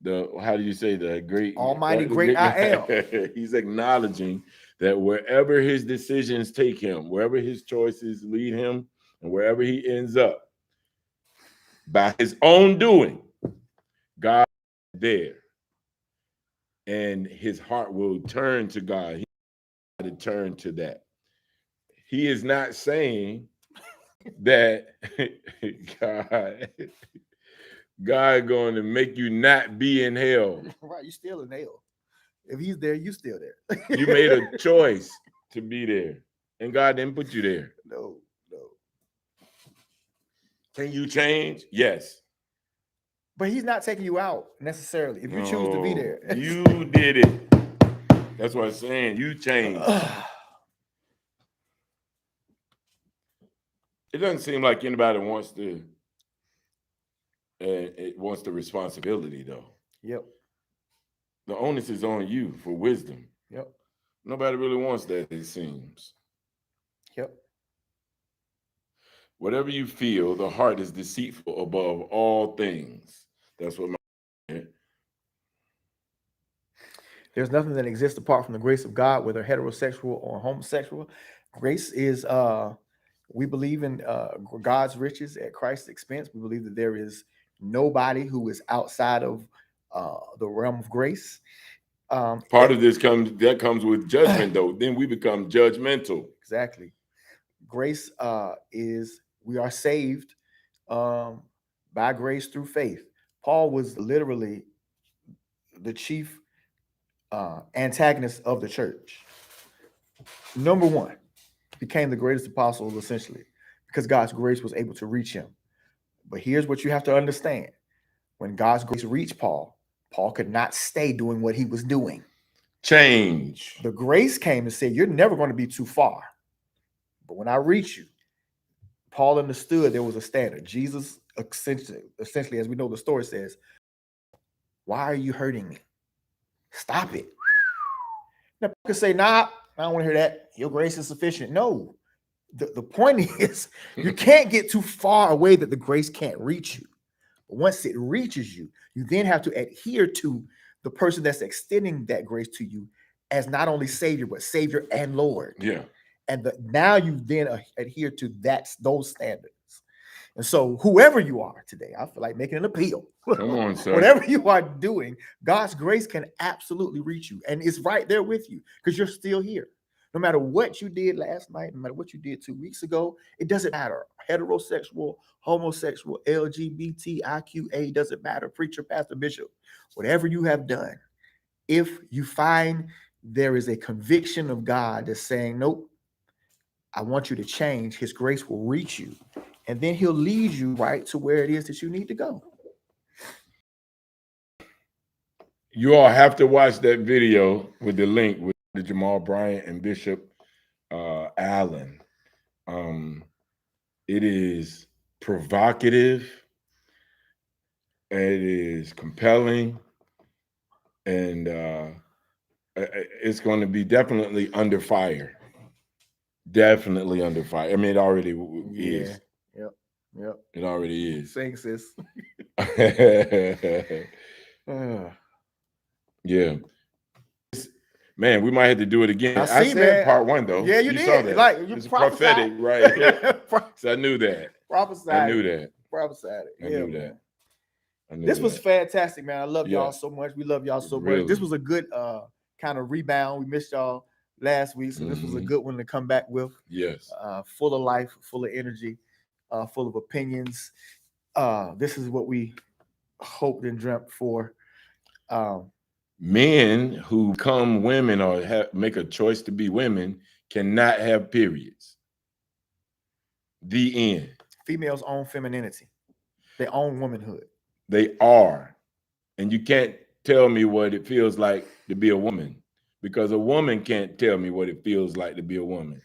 The how do you say the great Almighty, the great I am. great he's acknowledging that wherever his decisions take him, wherever his choices lead him, and wherever he ends up, by his own doing, God is there, and his heart will turn to God. He will turn to that. He is not saying that God God going to make you not be in hell. Right, you still in hell. If He's there, you still You made there. a choice to be there, and God didn't put you there. No, no. Can you change? Yes. But He's not taking you out necessarily. If you choose to be No, there. you did it. That's what I'm saying. You changed. It doesn't seem like anybody wants to. It wants the responsibility though. Yep. The onus is on you for wisdom. Yep. Nobody really wants that. It seems. Yep. Whatever you feel, the heart is deceitful above all things. That's what my. There's nothing that exists apart from the grace of God, whether heterosexual or homosexual. Grace is we believe in God's riches at Christ's expense. We believe that there is nobody who is outside of the realm of grace. Part of this comes with judgment though. Then we become judgmental. Exactly. Grace is we are saved by grace through faith. Paul was literally the chief antagonist of the church. Number one, became the greatest apostle essentially because God's grace was able to reach him. But here's what you have to understand: when God's grace reached Paul, Paul could not stay doing what he was doing. Change. The grace came and said, "You're never going to be too far. But when I reach you," Paul understood there was a standard. Jesus essentially, as we know the story says, "Why are you hurting me? Stop it." Now, people can say, "Nah, I don't want to hear that. Your grace is sufficient." No, the point is, you can't get too far away that the grace can't reach you. But once it reaches you, you then have to adhere to the person that's extending that grace to you as not only Savior, but Savior and Lord. Yeah. And now you then adhere to those standards. And so, whoever you are today, I feel like making an appeal. Come on, sir. Whatever you are doing, God's grace can absolutely reach you. And it's right there with you because you're still here. No matter what you did last night, no matter what you did 2 weeks ago, it doesn't matter. Heterosexual, homosexual, LGBTIQA, doesn't matter. Preacher, pastor, bishop, whatever you have done, if you find there is a conviction of God that's saying, nope, I want you to change, His grace will reach you. And then He'll lead you right to where it is that you need to go. You all have to watch that video with the link with the Jamal Bryant and Bishop Allen. It is provocative, it is compelling, and it's going to be definitely under fire. Definitely under fire. I mean, it already is. Yep. Yep. It already is. Sing, sis. Yeah. Man, we might have to do it again. I I see, said man. part one though. Yeah, you saw did. that. Like you It's prophesied. prophetic, right? So I knew that. I Prophesied knew it. that. Prophesied it. I Yeah, knew man. that. I knew This was that. fantastic, man. I love Yeah. y'all so much. We love y'all so much. This Really. was a good kind of rebound. We missed y'all last week, so this was a good one to come back with. Yes. Full of life, full of energy, full of opinions. This is what we hoped and dreamt for. Men who become women or make a choice to be women cannot have periods. The end. Females own femininity. They own womanhood. They are. And you can't tell me what it feels like to be a woman, because a woman can't tell me what it feels like to be a woman,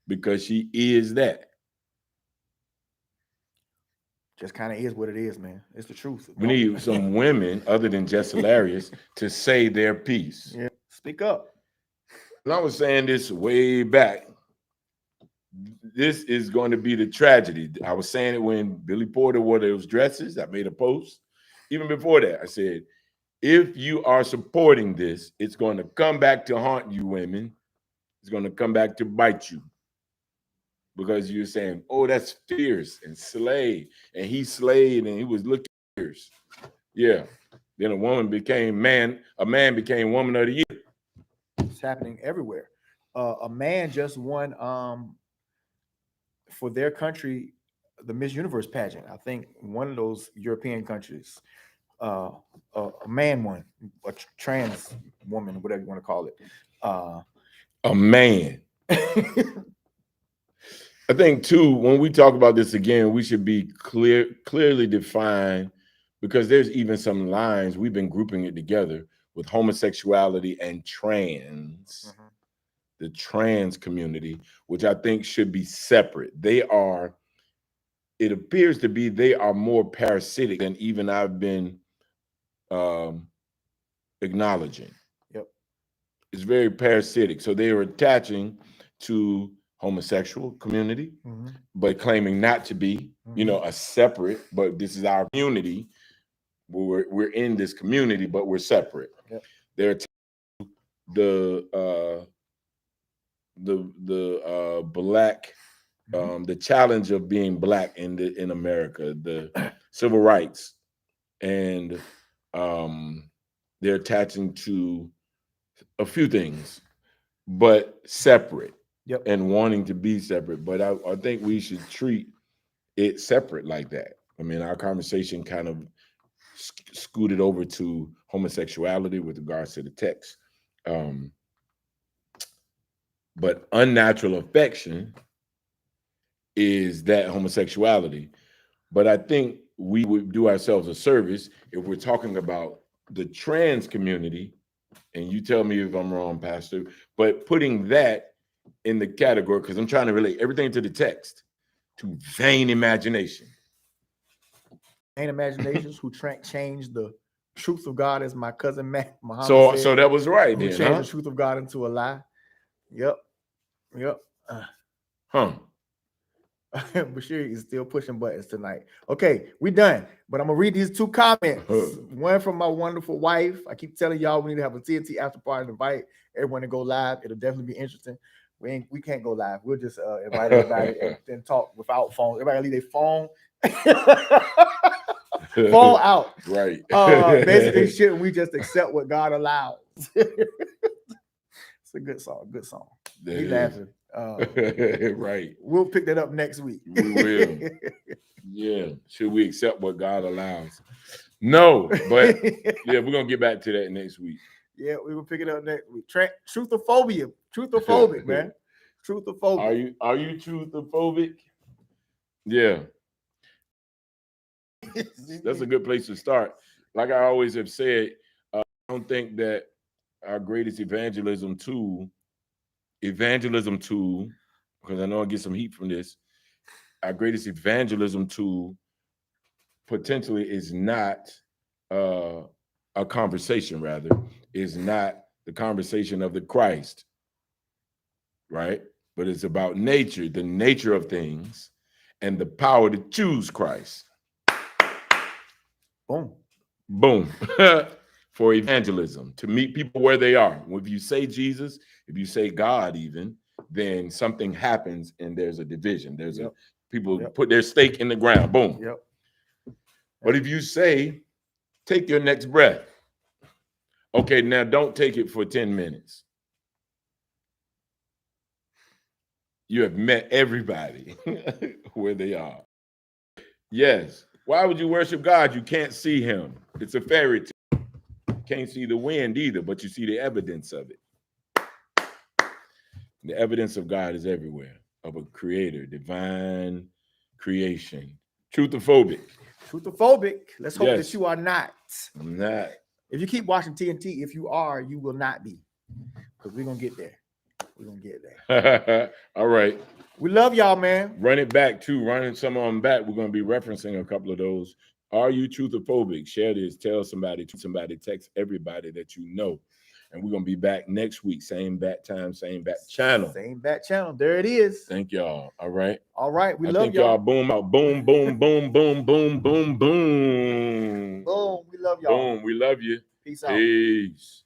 because she is that. Just kind of is what it is, man. It's the truth. We need some women other than Jess Hilarious to say their piece. Yeah, speak up. And I was saying this way back. This is going to be the tragedy. I was saying it when Billy Porter wore those dresses. I made a post. Even before that, I said, if you are supporting this, it's going to come back to haunt you, women. It's going to come back to bite you. Because you're saying, oh, that's fierce and slay. And he slayed and he was looking fierce. Yeah. Then a man became woman of the year. It's happening everywhere. A man just won for their country the Miss Universe pageant. I think one of those European countries. A man won, a trans woman, whatever you want to call it. A man. I think too, when we talk about this again, we should be clearly define, because there's even some lines, we've been grouping it together with homosexuality and trans, the trans community, which I think should be separate. It appears to be they are more parasitic than even I've been acknowledging. Yep. It's very parasitic. So they are attaching to homosexual community, but claiming not to be, a separate, but this is our community. We're in this community, but we're separate. Yep. They're the black, the challenge of being black in America, the civil rights, and they're attaching to a few things, but separate. Yep. And wanting to be separate. But I think we should treat it separate like that. I mean, our conversation kind of scooted over to homosexuality with regards to the text. But unnatural affection is that homosexuality. But I think we would do ourselves a service if we're talking about the trans community, and you tell me if I'm wrong, Pastor, but putting that in the category, because I'm trying to relate everything to the text, to vain imagination. Vain imaginations who changed the truth of God, as my cousin Muhammad so said, so that was right who then, changed the truth of God into a lie. Yep. Bashir is still pushing buttons tonight. Okay, we done. But I'm gonna read these two comments. One from my wonderful wife. I keep telling y'all we need to have a TNT after party and invite everyone to go live. It'll definitely be interesting. We can't go live. We'll just invite everybody and talk without phone. Everybody leave their phone. Fall out. Right. Basically shit, we just accept what God allows. It's a good song. Good song. He laughing. Right. We'll pick that up next week. We will. Yeah. Should we accept what God allows? No, but yeah, we're gonna get back to that next week. Yeah, we will pick it up next week. Truthophobic, man. Truthophobic. Are you truthophobic? Yeah. That's a good place to start. Like I always have said, I don't think that our greatest evangelism tool, because I know I get some heat from this, our greatest evangelism tool potentially is not a conversation, rather, is not the conversation of the Christ, right? But it's about nature, the nature of things, and the power to choose Christ. Boom. Boom. for evangelism, to meet people where they are. If you say Jesus, if you say God even, then something happens and there's a division. There's a people put their stake in the ground. Boom. But if you say, take your next breath. Okay, now don't take it for 10 minutes. You have met everybody where they are. Yes. Why would you worship God? You can't see him. It's a fairy tale. You can't see the wind either, but you see the evidence of it. The evidence of God is everywhere, of a creator, divine creation. Truthophobic. Truthophobic. Let's hope that you are not. I'm not. If you keep watching TNT, if you are, you will not be. Because we're going to get there. We're going to get there. All right. We love y'all, man. Run it back, too. Running some of them back. We're going to be referencing a couple of those. Are you truthophobic? Share this. Tell somebody. Text everybody that you know. And we're going to be back next week. Same bat time, same bat channel. Same bat channel. There it is. Thank y'all. All right. All right. We love y'all. I think y'all boom out. Boom, boom, boom, boom, boom, boom, boom. Boom. We love y'all. Boom. We love you. Peace out. Peace.